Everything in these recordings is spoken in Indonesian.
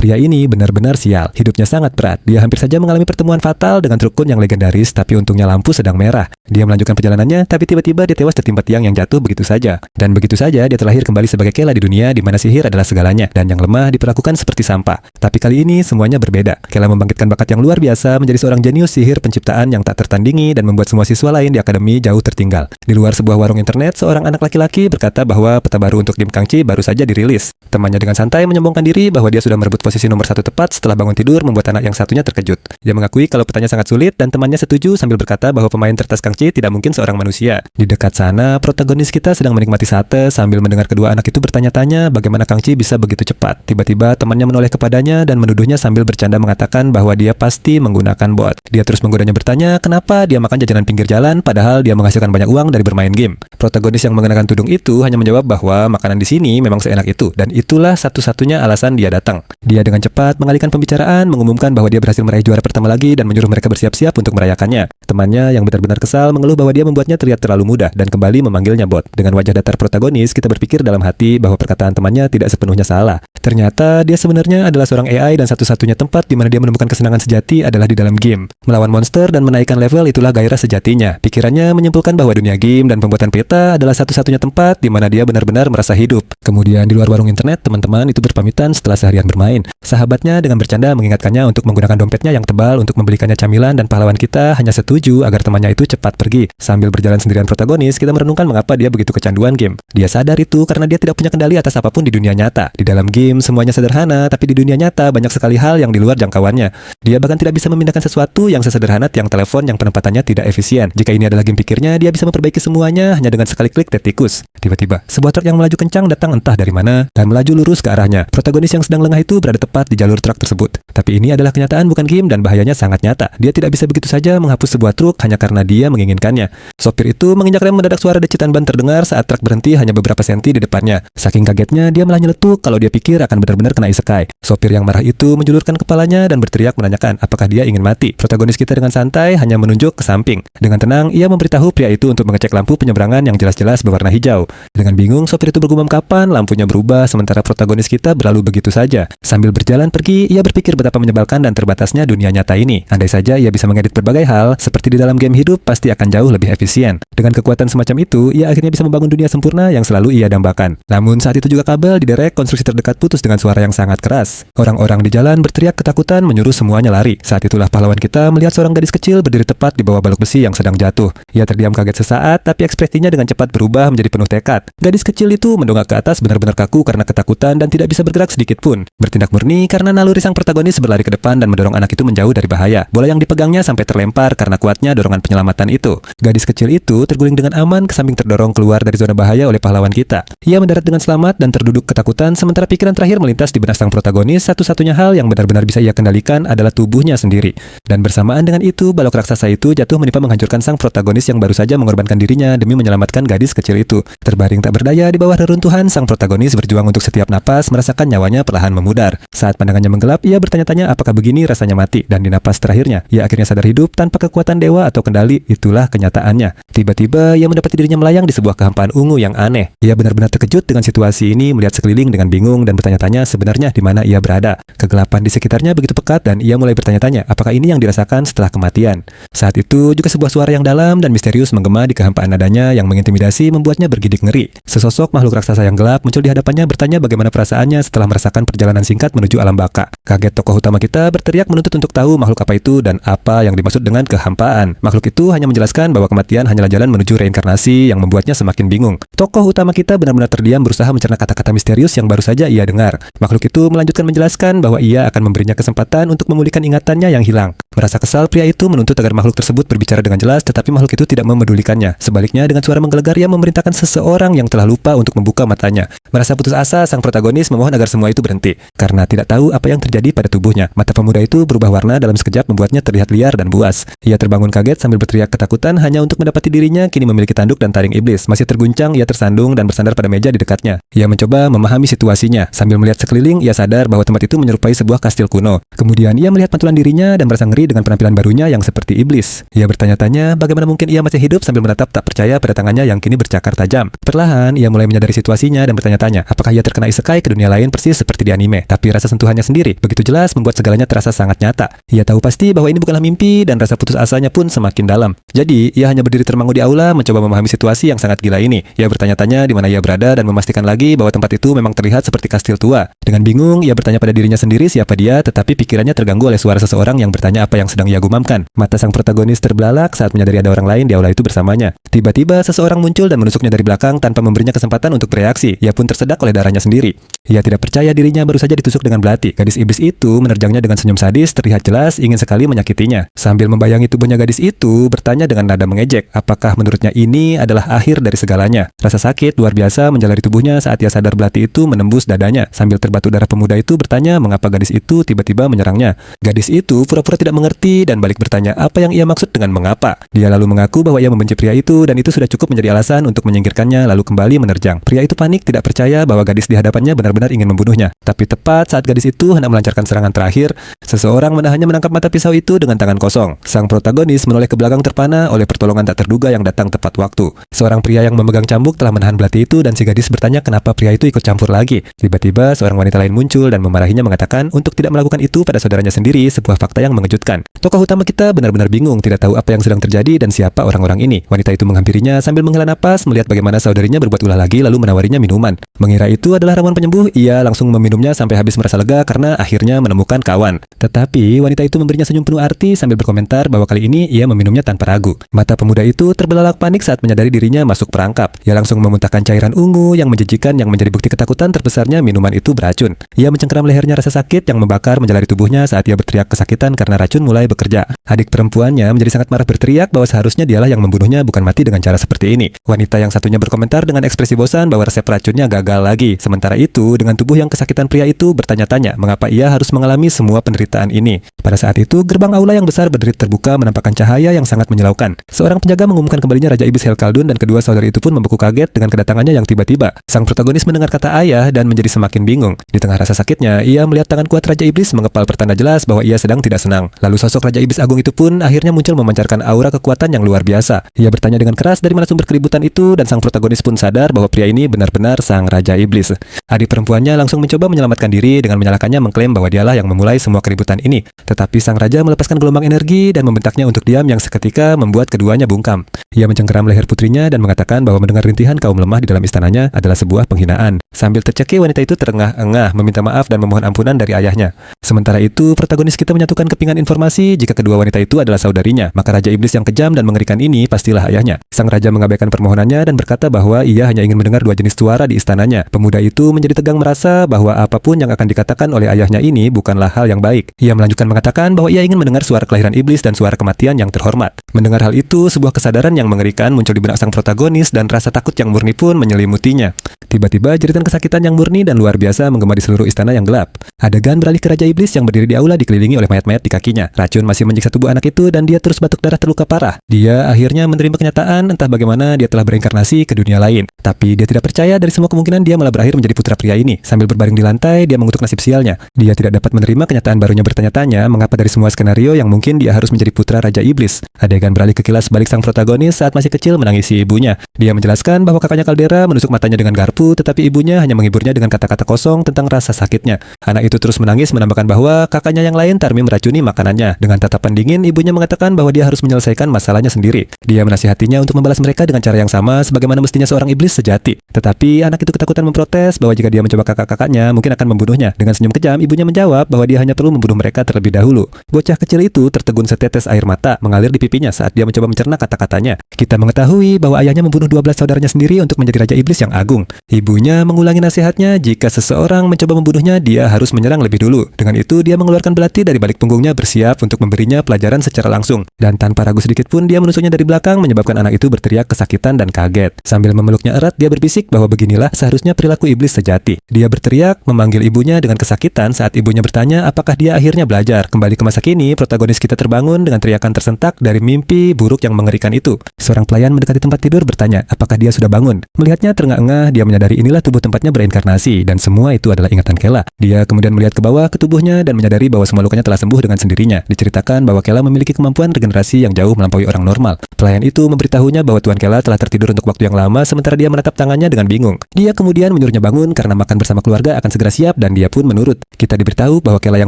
Pria ini benar-benar sial, hidupnya sangat berat. Dia hampir saja mengalami pertemuan fatal dengan truk kun yang legendaris, tapi untungnya lampu sedang merah. Dia melanjutkan perjalanannya, tapi tiba-tiba dia tewas tertimpa tiang yang jatuh begitu saja. Dan begitu saja dia terlahir kembali sebagai Kela di dunia di mana sihir adalah segalanya, dan yang lemah diperlakukan seperti sampah. Tapi kali ini semuanya berbeda. Kela membangkitkan bakat yang luar biasa, menjadi seorang jenius sihir penciptaan yang tak tertandingi dan membuat semua siswa lain di akademi jauh tertinggal. Di luar sebuah warung internet, seorang anak laki-laki berkata bahwa peta baru untuk game Kangchi baru saja dirilis. Temannya dengan santai menyombongkan diri bahwa dia sudah merebut posisi nomor 1 tepat setelah bangun tidur, membuat anak yang satunya terkejut. Dia mengakui kalau petanya sangat sulit dan temannya setuju sambil berkata bahwa pemain tertas Kangchi tidak mungkin seorang manusia. Di dekat sana, protagonis kita sedang menikmati sate sambil mendengar kedua anak itu bertanya-tanya bagaimana Kangchi bisa begitu cepat. Tiba-tiba temannya menoleh kepadanya dan menuduhnya sambil bercanda mengatakan bahwa dia pasti menggunakan bot. Dia terus menggodanya bertanya kenapa dia makan jajanan pinggir jalan padahal dia menghasilkan banyak uang dari bermain game. Protagonis yang mengenakan tudung itu hanya menjawab bahwa makanan di sini memang seenak itu dan itulah satu-satunya alasan dia datang. Dia dengan cepat mengalihkan pembicaraan, mengumumkan bahwa dia berhasil meraih juara pertama lagi dan menyuruh mereka bersiap-siap untuk merayakannya. Temannya yang benar-benar kesal mengeluh bahwa dia membuatnya terlihat terlalu mudah dan kembali memanggilnya bot. Dengan wajah datar protagonis, kita berpikir dalam hati bahwa perkataan temannya tidak sepenuhnya salah. Ternyata dia sebenarnya adalah seorang AI dan satu-satunya tempat di mana dia menemukan kesenangan sejati adalah di dalam game. Melawan monster dan menaikkan level itulah gairah sejatinya. Pikirannya menyimpulkan bahwa dunia game dan pembuatan peta adalah satu-satunya tempat di mana dia benar-benar merasa hidup. Kemudian di luar warung internet, teman-teman itu berpamitan setelah seharian bermain. Sahabatnya dengan bercanda mengingatkannya untuk menggunakan dompetnya yang tebal untuk membelikannya camilan dan pahlawan kita hanya setuju agar temannya itu cepat pergi. Sambil berjalan sendirian protagonis, kita merenungkan mengapa dia begitu kecanduan game. Dia sadar itu karena dia tidak punya kendali atas apapun di dunia nyata. Di dalam game semuanya sederhana, tapi di dunia nyata banyak sekali hal yang di luar jangkauannya. Dia bahkan tidak bisa memindahkan sesuatu yang sesederhana tiang telepon yang penempatannya tidak efisien. Jika ini adalah game pikirnya, dia bisa memperbaiki semuanya hanya dengan sekali klik tikus. Tiba-tiba, sebuah truk yang melaju kencang datang entah dari mana dan melaju lurus ke arahnya. Protagonis yang sedang lengah itu berada tepat di jalur truk tersebut. Tapi ini adalah kenyataan bukan game dan bahayanya sangat nyata. Dia tidak bisa begitu saja menghapus sebuah truk hanya karena dia menginginkannya. Sopir itu menginjak rem mendadak suara decitan ban terdengar saat truk berhenti hanya beberapa senti di depannya. Saking kagetnya, dia malah nyeletuk kalau dia pikir akan benar-benar kena isekai. Sopir yang marah itu menjulurkan kepalanya dan berteriak menanyakan apakah dia ingin mati. Protagonis kita dengan santai hanya menunjuk ke samping. Dengan tenang, ia memberitahu pria itu untuk mengecek lampu penyeberangan yang jelas-jelas berwarna hijau. Dengan bingung, sopir itu bergumam kapan lampunya berubah sementara protagonis kita berlalu begitu saja. Sambil berjalan pergi, ia berpikir betapa menyebalkan dan terbatasnya dunia nyata ini. Andai saja ia bisa mengedit berbagai hal, seperti di dalam game hidup pasti akan jauh lebih efisien. Dengan kekuatan semacam itu, ia akhirnya bisa membangun dunia sempurna yang selalu ia dambakan. Namun saat itu juga kabel diderek, konstruksi terdekat putus dengan suara yang sangat keras. Orang-orang di jalan berteriak ketakutan menyuruh semuanya lari. Saat itulah pahlawan kita melihat seorang gadis kecil berdiri tepat di bawah balok besi yang sedang jatuh. Ia terdiam kaget sesaat, tapi ekspresinya dengan cepat berubah menjadi penuh tekad. Gadis kecil itu mendongak ke atas benar-benar kaku karena ketakutan dan tidak bisa bergerak sedikit pun. Bertindak murni karena naluri sang protagonis berlari ke depan dan mendorong anak itu menjauh dari bahaya. Bola yang dipegangnya sampai terlempar karena kuatnya dorongan penyelamatan itu. Gadis kecil itu terguling dengan aman ke samping terdorong keluar dari zona bahaya oleh pahlawan kita. Ia mendarat dengan selamat dan terduduk ketakutan sementara pikiran terakhir melintas di benak sang protagonis. Satu-satunya hal yang benar-benar bisa ia kendalikan adalah tubuhnya sendiri. Dan bersamaan dengan itu, balok raksasa itu jatuh menimpa menghancurkan sang protagonis yang baru saja mengorbankan dirinya demi menyelamatkan gadis kecil itu. Terbaring tak berdaya di bawah reruntuhan, sang protagonis berjuang untuk setiap napas merasakan nyawanya perlahan memudar. Saat pandangannya menggelap, ia bertanya-tanya apakah begini rasanya mati, dan di napas terakhirnya, ia akhirnya sadar hidup tanpa kekuatan dewa atau kendali. Itulah kenyataannya. Tiba-tiba, ia mendapati dirinya melayang di sebuah kehampaan ungu yang aneh. Ia benar-benar terkejut dengan situasi ini, melihat sekeliling dengan bingung dan bertanya-tanya sebenarnya di mana ia berada. Kegelapan di sekitarnya begitu pekat dan ia mulai bertanya-tanya apakah ini yang dirasakan setelah kematian. Saat itu, juga sebuah suara yang dalam dan misterius menggema di kehampaan nadanya yang mengintimidasi membuatnya bergidik ngeri. Sesosok makhluk raksasa yang gelap muncul di hadapannya bertanya bagaimana perasaannya setelah merasakan perjalanan singkat menuju alam baka. Kaget tokoh utama kita berteriak menuntut untuk tahu makhluk apa itu dan apa yang dimaksud dengan kehampaan. Makhluk itu hanya menjelaskan bahwa kematian hanyalah jalan menuju reinkarnasi yang membuatnya semakin bingung. Tokoh utama kita benar-benar terdiam berusaha mencerna kata-kata misterius yang baru saja ia dengar. Makhluk itu melanjutkan menjelaskan bahwa ia akan memberinya kesempatan untuk memulihkan ingatannya yang hilang. Merasa kesal, pria itu menuntut agar makhluk tersebut berbicara dengan jelas, tetapi makhluk itu tidak memedulikannya. Sebaliknya, dengan suara menggelegar ia memerintahkan seseorang yang telah lupa untuk membuka matanya. Merasa putus asa, sang protagonis memohon agar semua itu berhenti. Karena tidak tahu apa yang terjadi pada tubuhnya. Mata pemuda itu berubah warna dalam sekejap membuatnya terlihat liar dan buas. Ia terbangun kaget sambil berteriak ketakutan hanya untuk mendapati dirinya kini memiliki tanduk dan taring iblis. Masih terguncang, ia tersandung dan bersandar pada meja di dekatnya. Ia mencoba memahami situasinya. Sambil melihat sekeliling, ia sadar bahwa tempat itu menyerupai sebuah kastil kuno. Kemudian ia melihat pantulan dirinya dan merasa ngeri dengan penampilan barunya yang seperti iblis. Ia bertanya-tanya bagaimana mungkin ia masih hidup sambil menatap tak percaya pada tangannya yang kini bercakar tajam. Perlahan, ia mulai menyadari situasinya dan bertanya-tanya apakah ia terkena isekai ke dunia lain persis seperti di anime. Tapi rasa sentuhannya sendiri, begitu jelas membuat segalanya terasa sangat nyata. Ia tahu pasti bahwa ini bukanlah mimpi dan rasa putus asanya pun semakin dalam. Jadi, ia hanya berdiri termangu di aula mencoba memahami situasi yang sangat gila ini. Ia bertanya-tanya di mana ia berada dan memastikan lagi bahwa tempat itu memang terlihat seperti kastil tua. Dengan bingung, ia bertanya pada dirinya sendiri siapa dia, tetapi pikirannya terganggu oleh suara seseorang yang bertanya apa yang sedang ia gumamkan. Mata sang protagonis terbelalak saat menyadari ada orang lain di aula itu bersamanya. Tiba-tiba seseorang muncul dan menusuknya dari belakang tanpa memberinya kesempatan untuk bereaksi. Ia pun tersedak oleh darahnya sendiri. Ia tidak percaya dirinya baru saja ditusuk dengan belati. Gadis iblis itu menerjangnya dengan senyum sadis, terlihat jelas ingin sekali menyakitinya. Sambil membayangi tubuhnya gadis itu, bertanya dengan nada mengejek, apakah menurutnya ini adalah akhir dari segalanya. Rasa sakit luar biasa menjalari tubuhnya saat ia sadar belati itu menembus dadanya. Sambil terbatu darah, pemuda itu bertanya mengapa gadis itu tiba-tiba menyerangnya. Gadis itu pura-pura tidak mengerti dan balik bertanya apa yang ia maksud dengan mengapa. Dia lalu mengaku bahwa ia membenci pria itu dan itu sudah cukup menjadi alasan untuk menyingkirkannya lalu kembali menerjang. Pria itu panik, tidak percaya bahwa gadis di hadapannya benar-benar ingin membunuhnya. Tapi tepat saat gadis itu hendak melancarkan serangan terakhir, seseorang menahannya menangkap mata pisau itu dengan tangan kosong. Sang protagonis menoleh ke belakang terpana oleh pertolongan tak terduga yang datang tepat waktu. Seorang pria yang memegang cambuk telah menahan belati itu dan si gadis bertanya kenapa pria itu ikut campur lagi. Tiba-tiba seorang wanita lain muncul dan memarahinya mengatakan untuk tidak melakukan itu pada saudaranya sendiri, sebuah fakta yang mengejutkan. Tokoh utama kita benar-benar bingung, tidak tahu apa yang sedang terjadi dan siapa orang-orang ini. Wanita itu menghampirinya sambil menghela napas melihat bagaimana saudarinya berbuat ulah lagi lalu menawarinya minuman. Mengira itu adalah ramuan penyembuh, ia langsung meminumnya sampai habis merasa lega karena akhirnya menemukan kawan. Tetapi wanita itu memberinya senyum penuh arti sambil berkomentar bahwa kali ini ia meminumnya tanpa ragu. Mata pemuda itu terbelalak panik saat menyadari dirinya masuk perangkap. Ia langsung memuntahkan cairan ungu yang menjijikan yang menjadi bukti ketakutan terbesarnya minuman itu beracun. Ia mencengkeram lehernya rasa sakit yang membakar menjalari tubuhnya saat ia berteriak kesakitan karena racun mulai bekerja. Adik perempuannya menjadi sangat marah berteriak bahwa seharusnya dialah yang membunuhnya bukan mati dengan cara seperti ini. Wanita yang satunya berkomentar dengan ekspresi bosan bahwa resep racunnya gagal lagi. Sementara itu, dengan tubuh yang kesakitan pria itu bertanya-tanya mengapa ia harus mengalami semua penderitaan ini. Pada saat itu, gerbang aula yang besar berdiri terbuka menampakkan cahaya yang sangat menyilaukan. Seorang penjaga mengumumkan kembalinya Raja Iblis Helkaldun dan kedua saudari itu pun membeku kaget dengan kedatangannya yang tiba-tiba. Sang protagonis mendengar kata ayah dan menjadi semakin bingung. Di tengah rasa sakitnya, ia melihat tangan kuat Raja Iblis mengepal pertanda jelas bahwa ia sedang tidak senang. Lalu sosok Raja Iblis Agung itu pun akhirnya muncul memancarkan aura kekuatan yang luar biasa. Ia bertanya dengan keras dari mana sumber keributan itu dan sang protagonis pun sadar bahwa pria ini benar-benar sang Raja Iblis. Adik perempuannya langsung mencoba menyelamatkan diri dengan menyalahkannya mengklaim bahwa dialah yang memulai semua keributan ini. Tetapi sang raja melepaskan gelombang energi dan membentaknya untuk diam yang seketika membuat keduanya bungkam. Ia mencengkeram leher putrinya dan mengatakan bahwa mendengar rintihan kaum lemah di dalam istananya adalah sebuah penghinaan. Sambil tercekik, wanita itu terengah-engah meminta maaf dan memohon ampunan dari ayahnya. Sementara itu, protagonis kita menyatukan kepingan informasi jika kedua wanita itu adalah saudarinya, maka Raja Iblis yang kejam dan mengerikan ini pastilah ayahnya. Sang raja mengabaikan permohonannya dan berkata bahwa ia hanya ingin mendengar dua jenis suara di istananya. Pemuda itu menjadi tegang merasa bahwa apapun yang akan dikatakan oleh ayahnya ini bukanlah hal yang baik. Ia melanjutkan mengatakan bahwa ia ingin mendengar suara kelahiran iblis dan suara kematian yang terhormat. Mendengar hal itu, sebuah kesadaran yang mengerikan muncul di benak sang protagonis dan rasa takut yang murni pun menyelimutinya. Tiba-tiba jeritan kesakitan yang murni dan luar biasa menggema di seluruh istana yang gelap. Adegan beralih ke Raja Iblis yang berdiri di aula dikelilingi oleh mayat-mayat di kakinya. Racun masih menyiksa tubuh anak itu dan dia terus batuk darah terluka parah. Dia akhirnya menerima kenyataan entah bagaimana dia telah bereinkarnasi ke dunia lain. Tapi dia tidak percaya dari semua kemungkinan dia malah berakhir menjadi putra pria ini. Sambil berbaring di lantai, dia mengutuk nasib sialnya. Dia tidak dapat menerima kenyataan barunya bertanya-tanya mengapa dari semua skenario yang mungkin dia harus menjadi putra Raja Iblis. Adegan beralih ke kilas balik sang protagonis saat masih kecil menangisi ibunya. Dia menjelaskan bahwa kakaknya Caldera menusuk matanya dengan garpu, tetapi ibunya hanya menghiburnya dengan kata-kata kosong tentang rasa sakitnya. Anak itu terus menangis menambahkan bahwa kakaknya yang lain Tarmi meracuni makanannya. Dengan tatapan dingin, ibunya mengatakan bahwa dia harus menyelesaikan masalahnya sendiri. Dia menasihatinya untuk membalas mereka dengan cara yang sama sebagaimana mestinya seorang iblis sejati. Tetapi anak itu ketakutan memprotes bahwa jika dia mencoba kakak-kakaknya mungkin akan membunuhnya. Dengan senyum kejam, ibunya menjawab bahwa dia hanya perlu membunuh mereka terlebih dahulu. Bocah kecil itu tertegun setetes air mata mengalir di pipinya saat dia mencoba mencerna kata-katanya. Kita mengetahui bahwa ayahnya membunuh 12 saudaranya sendiri untuk menjadi Raja Iblis yang agung. Ibunya mengulangi nasihatnya, jika seseorang mencoba membunuhnya, dia harus menyerang lebih dulu. Dengan itu, dia mengeluarkan belati dari balik punggungnya bersiap untuk memberinya pelajaran secara langsung. Dan tanpa ragu sedikit pun, dia menusuknya dari belakang menyebabkan anak itu berteriak kesakitan dan kaget. Sambil memeluknya erat, dia berbisik bahwa beginilah seharusnya perilaku iblis sejati. Dia berteriak, memanggil ibunya dengan kesakitan saat ibunya bertanya apakah dia akhirnya belajar. Kembali ke masa kini, protagonis kita terbangun dengan teriakan tersentak dari mimpi buruk yang mengerikan itu. Seorang pelayan mendekati tempat tidur bertanya apakah dia sudah bangun. Melihatnya terengah-engah, dia menyadari dari inilah tubuh tempatnya berinkarnasi, dan semua itu adalah ingatan Kela. Dia kemudian melihat ke bawah ke tubuhnya dan menyadari bahwa semua lukanya telah sembuh dengan sendirinya. Diceritakan bahwa Kela memiliki kemampuan regenerasi yang jauh melampaui orang normal. Pelayan itu memberitahunya bahwa Tuan Kela telah tertidur untuk waktu yang lama, sementara dia menatap tangannya dengan bingung. Dia kemudian menyuruhnya bangun karena makan bersama keluarga akan segera siap, dan dia pun menurut. Kita diberitahu bahwa Kela yang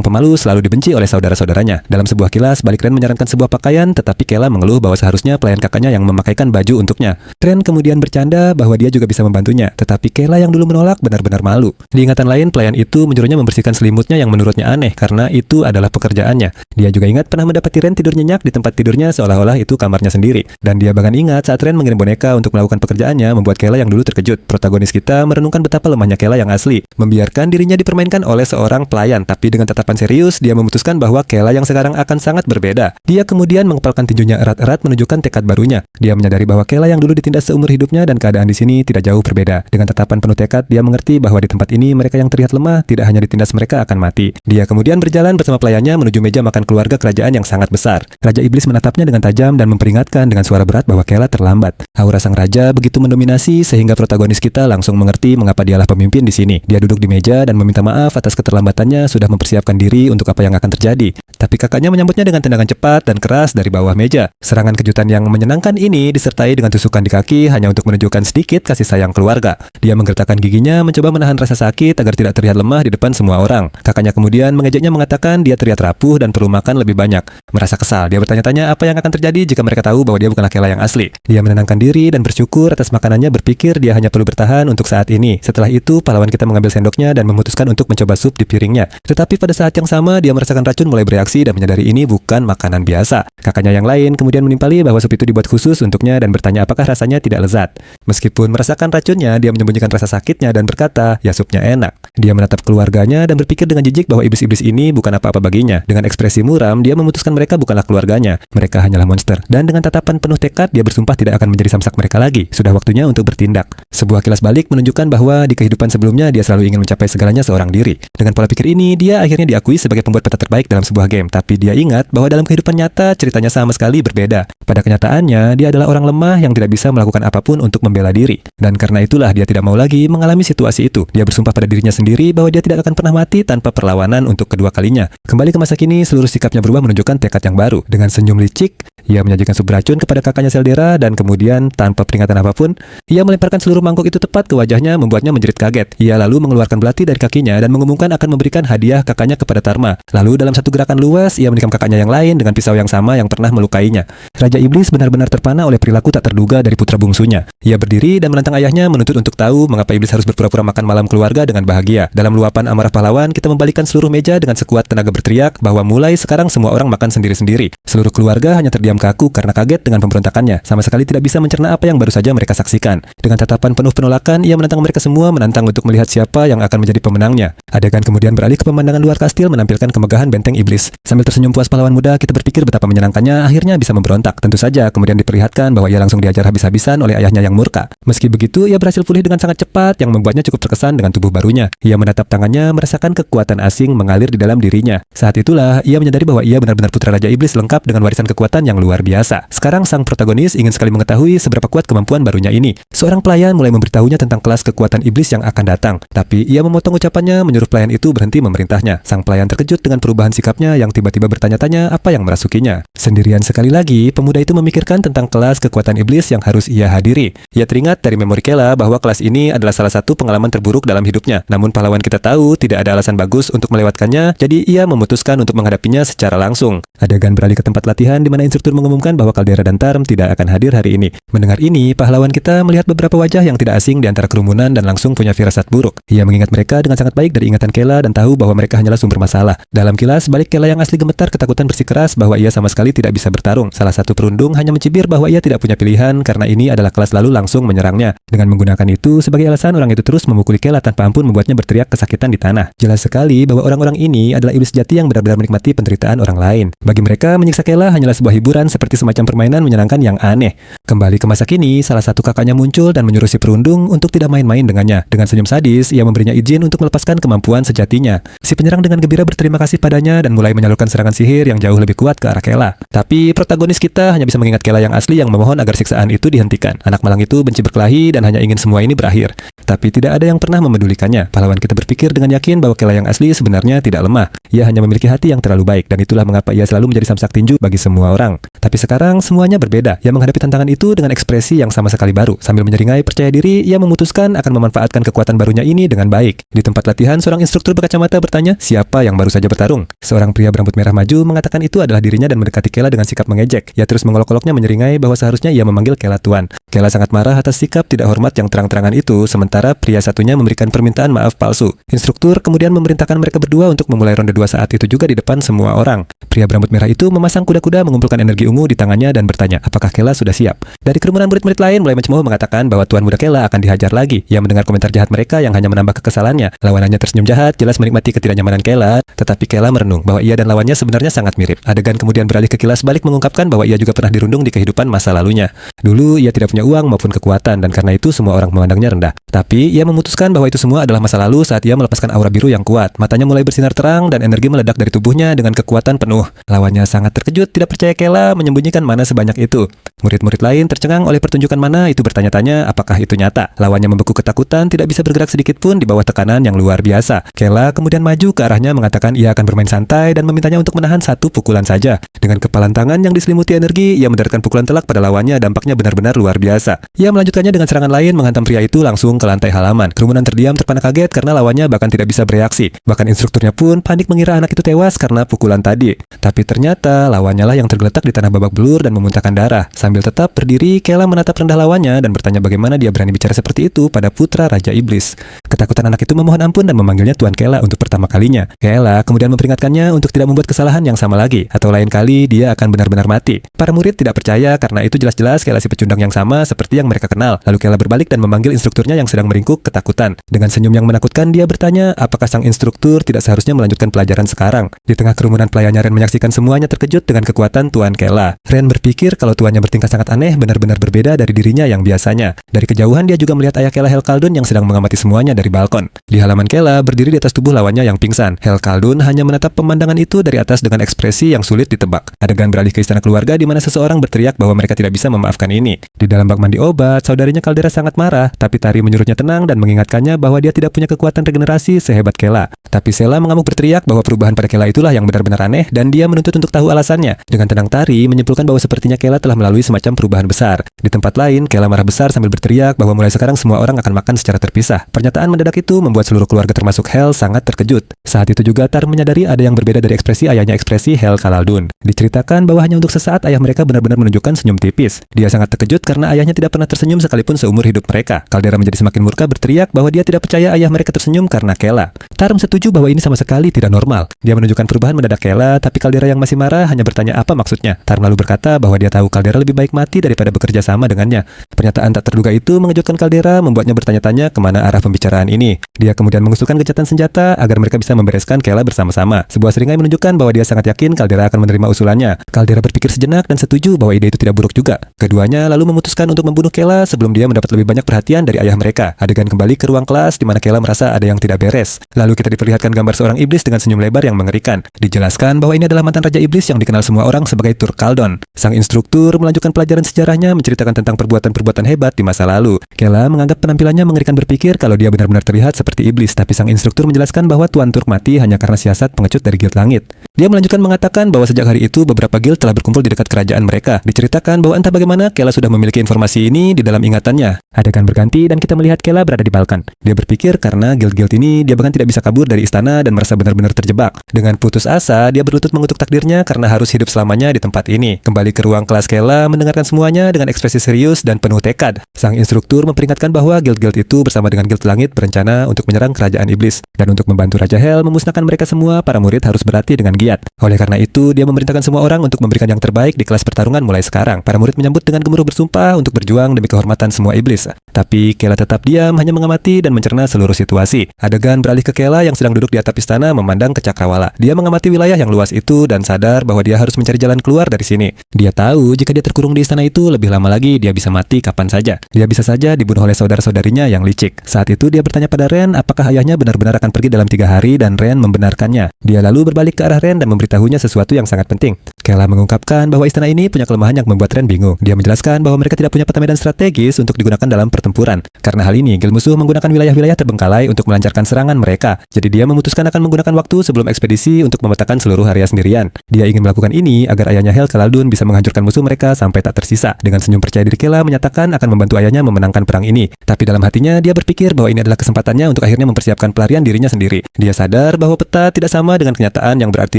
pemalu selalu dibenci oleh saudara-saudaranya. Dalam sebuah kilas, balik Ren menyarankan sebuah pakaian, tetapi Kela mengeluh bahwa seharusnya pelayan kakaknya yang memakaikan baju untuknya. Ren kemudian bercanda bahwa dia juga bisa membantunya, tetapi Kela yang dulu menolak benar-benar malu. Di ingatan lain, pelayan itu menyuruhnya membersihkan selimutnya yang menurutnya aneh karena itu adalah pekerjaannya. Dia juga ingat pernah mendapati Ren tidur nyenyak di tempat tidurnya seolah-olah itu kamarnya sendiri. Dan dia bahkan ingat saat Ren mengirim boneka untuk melakukan pekerjaannya, membuat Kela yang dulu terkejut. Protagonis kita merenungkan betapa lemahnya Kela yang asli, membiarkan dirinya dipermainkan oleh seorang pelayan, tapi dengan tatapan serius dia memutuskan bahwa Kela yang sekarang akan sangat berbeda. Dia kemudian mengepalkan tinjunya erat-erat menunjukkan tekad barunya. Dia menyadari bahwa Kela yang dulu ditindas seumur hidupnya dan keadaan di sini tidak jauh berbeda. Dengan tatapan penuh tekad, dia mengerti bahwa di tempat ini mereka yang terlihat lemah tidak hanya ditindas, mereka akan mati. Dia kemudian berjalan bersama pelayannya menuju meja makan keluarga kerajaan yang sangat besar. Raja Iblis menatapnya dengan tajam dan memperingatkan dengan suara berat bahwa Kela terlambat. Aura sang raja begitu mendominasi sehingga protagonis kita langsung mengerti mengapa dialah pemimpin di sini. Dia duduk di meja dan meminta maaf atas keterlambatannya, sudah mempersiapkan diri untuk apa yang akan terjadi. Tapi kakaknya menyambutnya dengan tendangan cepat dan keras dari bawah meja. Serangan kejutan yang menyenangkan ini disertai dengan tusukan di kaki hanya untuk menunjukkan sedikit kasih sayang keluarga. Dia menggertakkan giginya mencoba menahan rasa sakit agar tidak terlihat lemah di depan semua orang. Kakaknya kemudian mengejeknya mengatakan dia terlihat rapuh dan perlu makan lebih banyak. Merasa kesal, dia bertanya-tanya apa yang akan terjadi jika mereka tahu bahwa dia bukanlah Kela yang asli. Dia menenangkan diri dan bersyukur atas makanannya, berpikir dia hanya perlu bertahan untuk saat ini. Setelah itu, pahlawan kita mengambil sendoknya dan memutuskan untuk mencoba sup di piringnya. Tetapi pada saat yang sama, dia merasakan racun mulai bereaksi dan menyadari ini bukan makanan biasa. Kakaknya yang lain kemudian menimpali bahwa sup itu dibuat khusus untuknya dan bertanya apakah rasanya tidak lezat. Meskipun merasakan racunnya, dia menyembunyikan rasa sakitnya dan berkata, ya supnya enak. Dia menatap keluarganya dan berpikir dengan jijik bahwa iblis-iblis ini bukan apa-apa baginya. Dengan ekspresi muram, dia memutuskan mereka bukanlah keluarganya. Mereka hanyalah monster. Dan dengan tatapan penuh tekad, dia bersumpah tidak akan menjadi samsak mereka lagi. Sudah waktunya untuk bertindak. Sebuah kilas balik menunjukkan bahwa di kehidupan sebelumnya dia selalu ingin mencapai segalanya seorang diri. Dengan pola pikir ini, dia akhirnya diakui sebagai pembuat peta terbaik dalam sebuah game. Tapi dia ingat bahwa dalam kehidupan nyata, ceritanya sama sekali berbeda. Pada kenyataannya, dia adalah orang lemah yang tidak bisa melakukan apapun untuk membela diri. Dan karena itulah dia tidak mau lagi mengalami situasi itu. Dia bersumpah pada dirinya sendiri bahwa dia tidak akan pernah mati tanpa perlawanan untuk kedua kalinya. Kembali ke masa kini, seluruh sikapnya berubah menunjukkan tekad yang baru. Dengan senyum licik, ia menyajikan sup beracun kepada kakaknya Seldera dan kemudian tanpa peringatan apapun, ia melemparkan seluruh mangkuk itu tepat ke wajahnya, membuatnya menjerit kaget. Ia lalu mengeluarkan belati dari kakinya dan mengumumkan akan memberikan hadiah kakaknya kepada Tarma. Lalu dalam satu gerakan luas, ia menikam kakaknya yang lain dengan pisau yang sama yang pernah melukainya. Raja Iblis benar-benar terpana oleh perilaku tak terduga dari putra bungsunya. Ia berdiri dan menantang ayahnya menuntut untuk tahu mengapa Iblis harus berpura-pura makan malam keluarga dengan bahagia. Dalam luapan amarah pahlawan, kita membalikkan seluruh meja dengan sekuat tenaga berteriak bahwa mulai sekarang semua orang makan sendiri-sendiri. Seluruh keluarga hanya terdiam kaku karena kaget dengan pemberontakannya. Sama sekali tidak bisa mencerna apa yang baru saja mereka saksikan. Dengan tatapan penuh penolakan, ia menantang mereka semua, menantang untuk melihat siapa yang akan menjadi pemenangnya. Adegan kemudian beralih ke pemandangan luar kastil menampilkan kemegahan benteng iblis. Sambil tersenyum puas pahlawan muda, kita berpikir betapa menyenangkannya akhirnya bisa memberontak. Tentu saja kemudian diperlihatkan bahwa ia langsung diajar habis-habisan oleh ayahnya yang murka. Meski begitu, ia berhasil pulih dengan sangat cepat yang membuatnya cukup terkesan dengan tubuh barunya. Ia menatap tangannya, merasakan kekuatan asing mengalir di dalam dirinya. Saat itulah ia menyadari bahwa ia benar-benar putra Raja Iblis lengkap dengan warisan kekuatan yang luar biasa. Sekarang sang protagonis ingin sekali mengetahui seberapa kuat kemampuan barunya ini. Seorang pelayan mulai memberitahunya tentang kelas kekuatan iblis yang akan datang. Tapi ia memotong ucapannya, menyuruh pelayan itu berhenti memerintahnya. Sang pelayan terkejut dengan perubahan sikapnya yang tiba-tiba bertanya-tanya apa yang merasukinya. Sendirian sekali lagi, pemuda itu memikirkan tentang kelas kekuatan iblis yang harus ia hadiri. Ia teringat dari memori Kela bahwa kelas ini adalah salah satu pengalaman terburuk dalam hidupnya. Namun pahlawan kita tahu tidak ada alasan bagus untuk melewatkannya, jadi ia memutuskan untuk menghadapinya secara langsung. Adegan beralih ke tempat latihan di mana instruktur mengumumkan bahwa Caldera dan Tarm tidak akan hadir hari ini. Mendengar ini, pahlawan kita melihat beberapa wajah yang tidak asing di antara kerumunan dan langsung punya firasat buruk. Ia mengingat mereka dengan sangat baik dari ingatan Kela dan tahu bahwa mereka hanyalah sumber masalah. Dalam kilas, balik Kela yang asli gemetar ketakutan bersikeras bahwa ia sama sekali tidak bisa bertarung. Salah satu perundung hanya mencibir bahwa ia tidak punya pilihan karena ini adalah kelas lalu langsung menyerangnya. Dengan menggunakan itu sebagai alasan, orang itu terus memukuli Kela tanpa ampun membuatnya berteriak kesakitan di tanah. Jelas sekali bahwa orang-orang ini adalah iblis sejati yang benar-benar menikmati penderitaan orang lain. Bagi mereka, menyiksa Kela hanyalah sebuah hiburan seperti semacam permainan menyenangkan yang aneh. Kembali ke masa kini, salah satu kakaknya muncul dan menyuruh si perundung untuk tidak main-main dengannya. Dengan senyum sadis, ia memberinya izin untuk melepaskan kemampuan sejatinya. Si penyerang dengan gembira berterima kasih padanya dan mulai menyalurkan serangan sihir yang jauh lebih kuat ke arah Kela. Tapi protagonis kita hanya bisa mengingat Kela yang asli yang memohon agar siksaan itu dihentikan. Anak malang itu benci berkelahi dan hanya ingin semua ini berakhir. Tapi tidak ada yang pernah memedulikannya. Pahlawan kita berpikir dengan yakin bahwa Kela yang asli sebenarnya tidak lemah. Ia hanya memiliki hati yang terlalu baik dan itulah mengapa ia selalu menjadi samsak tinju bagi semua orang. Tapi sekarang semuanya berbeda. Ia menghadapi tantangan itu dengan ekspresi yang sama sekali baru. Sambil menyeringai percaya diri, ia memutuskan akan memanfaatkan kekuatan barunya ini dengan baik. Di tempat latihan, seorang instruktur berkacamata bertanya, siapa yang baru saja bertarung? Seorang pria berambut merah maju mengatakan itu adalah dirinya dan mendekati Kela dengan sikap mengejek. Ia terus mengolok-oloknya menyeringai bahwa seharusnya ia memanggil Kela tuan. Kela sangat marah atas sikap tidak hormat yang terang-terangan itu, sementara pria satunya memberikan permintaan maaf palsu. Instruktur kemudian memerintahkan mereka berdua untuk memulai ronde 2 saat itu juga di depan semua orang. Pria berambut merah itu memasang kuda-kuda mengumpulkan energi ungu di tangannya dan bertanya, apakah Kela sudah siap? Dari kerumunan murid-murid lain mulai mencemooh mengatakan bahwa tuan muda Kela akan dihajar lagi. Ia mendengar komentar jahat mereka yang hanya menambah kekesalannya. Lawanannya tersenyum jahat, jelas menikmati ketidaknyamanan Kela, tetapi Kela merenung bahwa ia dan lawannya sebenarnya sangat mirip. Adegan kemudian beralih ke kilas balik mengungkapkan bahwa ia juga pernah dirundung di kehidupan masa lalunya. Dulu ia tidak punya uang maupun kekuatan dan karena itu semua orang memandangnya rendah. Tapi ia memutuskan bahwa itu semua adalah masa lalu saat ia melepaskan aura biru yang kuat. Matanya mulai bersinar terang dan energi meledak dari tubuhnya dengan kekuatan penuh. Lawannya sangat terkejut, tidak percaya Kela menyembunyikan mana sebanyak itu. Murid-murid lain tercengang oleh pertunjukan mana itu bertanya-tanya apakah itu nyata. Lawannya membeku ketakutan, tidak bisa bergerak sedikit pun di bawah tekanan yang luar biasa. Kela kemudian maju ke arahnya mengatakan ia akan bermain santai dan memintanya untuk menahan satu pukulan saja. Dengan kepalan tangan yang diselimuti energi, ia mendaratkan pukulan telak pada lawannya, dampaknya benar-benar luar biasa. Ia melanjutkannya dengan serangan lain menghantam pria itu langsung ke lantai halaman. Kerumunan terdiam terpana kaget karena lawannya bahkan tidak bisa bereaksi. Bahkan instrukturnya pun panik mengira anak itu tewas karena pukulan tadi. Tapi ternyata lawannya lah yang tergeletak di tanah babak belur dan memuntahkan darah. Sambil tetap berdiri, Kela menatap rendah lawannya dan bertanya bagaimana dia berani bicara seperti itu pada putra Raja Iblis. Ketakutan anak itu memohon ampun dan memanggilnya Tuan Kela untuk pertama kalinya. Kela kemudian memperingatkannya untuk tidak membuat kesalahan yang sama lagi, atau lain kali dia akan benar-benar mati. Para murid tidak percaya karena itu jelas-jelas Kela si pecundang yang sama seperti yang mereka kenal. Lalu Kela berbalik dan memanggil instrukturnya yang sedang meringkuk ketakutan. Dengan senyum yang menakutkan dia bertanya apakah sang instruktur tidak seharusnya melanjutkan pelajaran sekarang. Di tengah kerumunan pelayannya Ren menyaksikan semuanya terkejut dengan kekuatan Tuan Kela. Ren berpikir kalau tuannya bertingkah sangat aneh, benar-benar berbeda dari dirinya yang biasanya. Dari kejauhan dia juga melihat ayah Kela Helkaldun yang sedang mengamati semuanya dari balkon. Di halaman Kela berdiri di atas tubuh lawannya yang pingsan. Helkaldun hanya menatap pemandangan itu dari atas dengan ekspresi yang sulit ditebak. Adegan beralih ke istana keluarga di mana seseorang berteriak bahwa mereka tidak bisa memaafkan ini. Di dalam bak mandi obat, saudarinya Caldera sangat marah, tapi Tari menyuruhnya tenang dan mengingatkannya bahwa dia tidak punya kekuatan regenerasi sehebat Kela. Tapi Sela mengamuk berteriak bahwa perubahan pada Kela itulah yang benar-benar aneh dan dia menuntut untuk tahu alasannya. Dengan tenang Tari menyimpulkan bahwa sepertinya Kela telah melalui semacam perubahan besar. Di tempat lain, Kela marah besar sambil berteriak bahwa mulai sekarang semua orang akan makan secara terpisah. Pernyataan mendadak itu membuat seluruh keluarga termasuk Hel sangat terkejut. Saat itu juga Tar menyadari ada yang berbeda dari ekspresi ayahnya, ekspresi Hel Kalaldun. Diceritakan bahwa hanya untuk sesaat ayah mereka benar-benar menunjukkan senyum tipis. Dia sangat terkejut karena ayahnya tidak pernah tersenyum sekalipun seumur hidup mereka. Caldera menjadi semakin murka berteriak bahwa dia tidak percaya ayah mereka tersenyum karena Kela. Tarum setuju bahwa ini sama sekali tidak normal. Dia menunjukkan perubahan mendadak Kela, tapi Caldera yang masih marah hanya bertanya apa maksudnya. Tarum lalu berkata bahwa dia tahu Caldera lebih baik mati daripada bekerja sama dengannya. Pernyataan tak terduga itu mengejutkan Caldera, membuatnya bertanya-tanya kemana arah pembicaraan ini. Dia kemudian mengusulkan gencatan senjata agar mereka bisa membereskan Kela bersama-sama. Sebuah seringai menunjukkan bahwa dia sangat yakin Caldera akan menerima usulannya. Caldera berpikir sejenak dan setuju bahwa ide itu tidak buruk juga. Keduanya lalu memutuskan untuk membunuh Kela sebelum dia mendapat lebih banyak perhatian dari ayah mereka. Adegan kembali ke ruang kelas di mana Kela merasa ada yang tidak beres. Lalu kita diperlihatkan gambar seorang iblis dengan senyum lebar yang mengerikan. Dijelaskan bahwa ini adalah mantan raja iblis yang dikenal semua orang sebagai Turkaldon. Sang instruktur melanjutkan pelajaran sejarahnya menceritakan tentang perbuatan-perbuatan hebat di masa lalu. Kela menganggap penampilannya mengerikan, berpikir kalau dia benar-benar terlihat seperti iblis, tapi sang instruktur menjelaskan bahwa Tuan Turk mati hanya karena siasat pengecut dari Guild Langit. Dia melanjutkan mengatakan bahwa sejak hari itu beberapa guild telah berkumpul di dekat kerajaan mereka. Diceritakan bahwa entah bagaimana Kela sudah memiliki informasi ini di dalam ingatannya. Adegan berganti dan kita melihat Kela berada di balkon. Dia berpikir karena guild-guild ini dia bahkan tidak bisa kabur dari istana dan merasa benar-benar terjebak. Dengan putus asa, dia berlutut mengutuk takdirnya karena harus hidup selamanya di tempat ini. Kembali ke ruang kelas, Kela mendengarkan semuanya dengan ekspresi serius dan penuh tekad. Sang instruktur memperingatkan bahwa guild-guild itu bersama dengan Guild Langit berencana untuk menyerang kerajaan iblis. Dan untuk membantu Raja Hel memusnahkan mereka semua, para murid harus berlatih dengan giat. Oleh karena itu, dia memerintahkan semua orang untuk memberikan yang terbaik di kelas pertarungan mulai sekarang. Para murid menyambut dengan gemuruh bersumpah untuk berjuang demi kehormatan semua iblis. Tapi Kela tetap diam, hanya mengamati dan mencerna seluruh situasi. Adegan beralih ke Kela yang sedang duduk di atap istana memandang ke cakrawala. Dia mengamati wilayah yang luas itu dan sadar bahwa dia harus mencari jalan keluar dari sini. Dia tahu jika dia terkurung di istana itu lebih lama lagi dia bisa mati kapan saja. Dia bisa saja dibunuh oleh saudara-saudarinya yang licik. Saat itu dia bertanya pada Ren apakah ayahnya benar-benar akan pergi dalam 3 hari dan Ren membenarkannya. Dia lalu berbalik ke arah Ren dan memberitahunya sesuatu yang sangat penting. Kela mengungkapkan bahwa istana ini punya kelemahan yang membuat Ren bingung. Dia menjelaskan bahwa mereka tidak punya peta medan strategis untuk digunakan dalam pertempuran. Karena hal ini, gil musuh menggunakan wilayah-wilayah terbengkalai untuk melancarkan serangan mereka. Jadi dia memutuskan akan menggunakan waktu sebelum ekspedisi untuk memetakan seluruh area sendirian. Dia ingin melakukan ini agar ayahnya Hel Kalaldun bisa menghancurkan musuh mereka sampai tak tersisa. Dengan senyum percaya diri, Kela menyatakan akan membantu ayahnya memenangkan perang ini. Tapi dalam hatinya dia berpikir bahwa ini adalah kesempatannya untuk akhirnya mempersiapkan pelarian dirinya sendiri. Dia sadar bahwa peta tidak sama dengan kenyataan yang berarti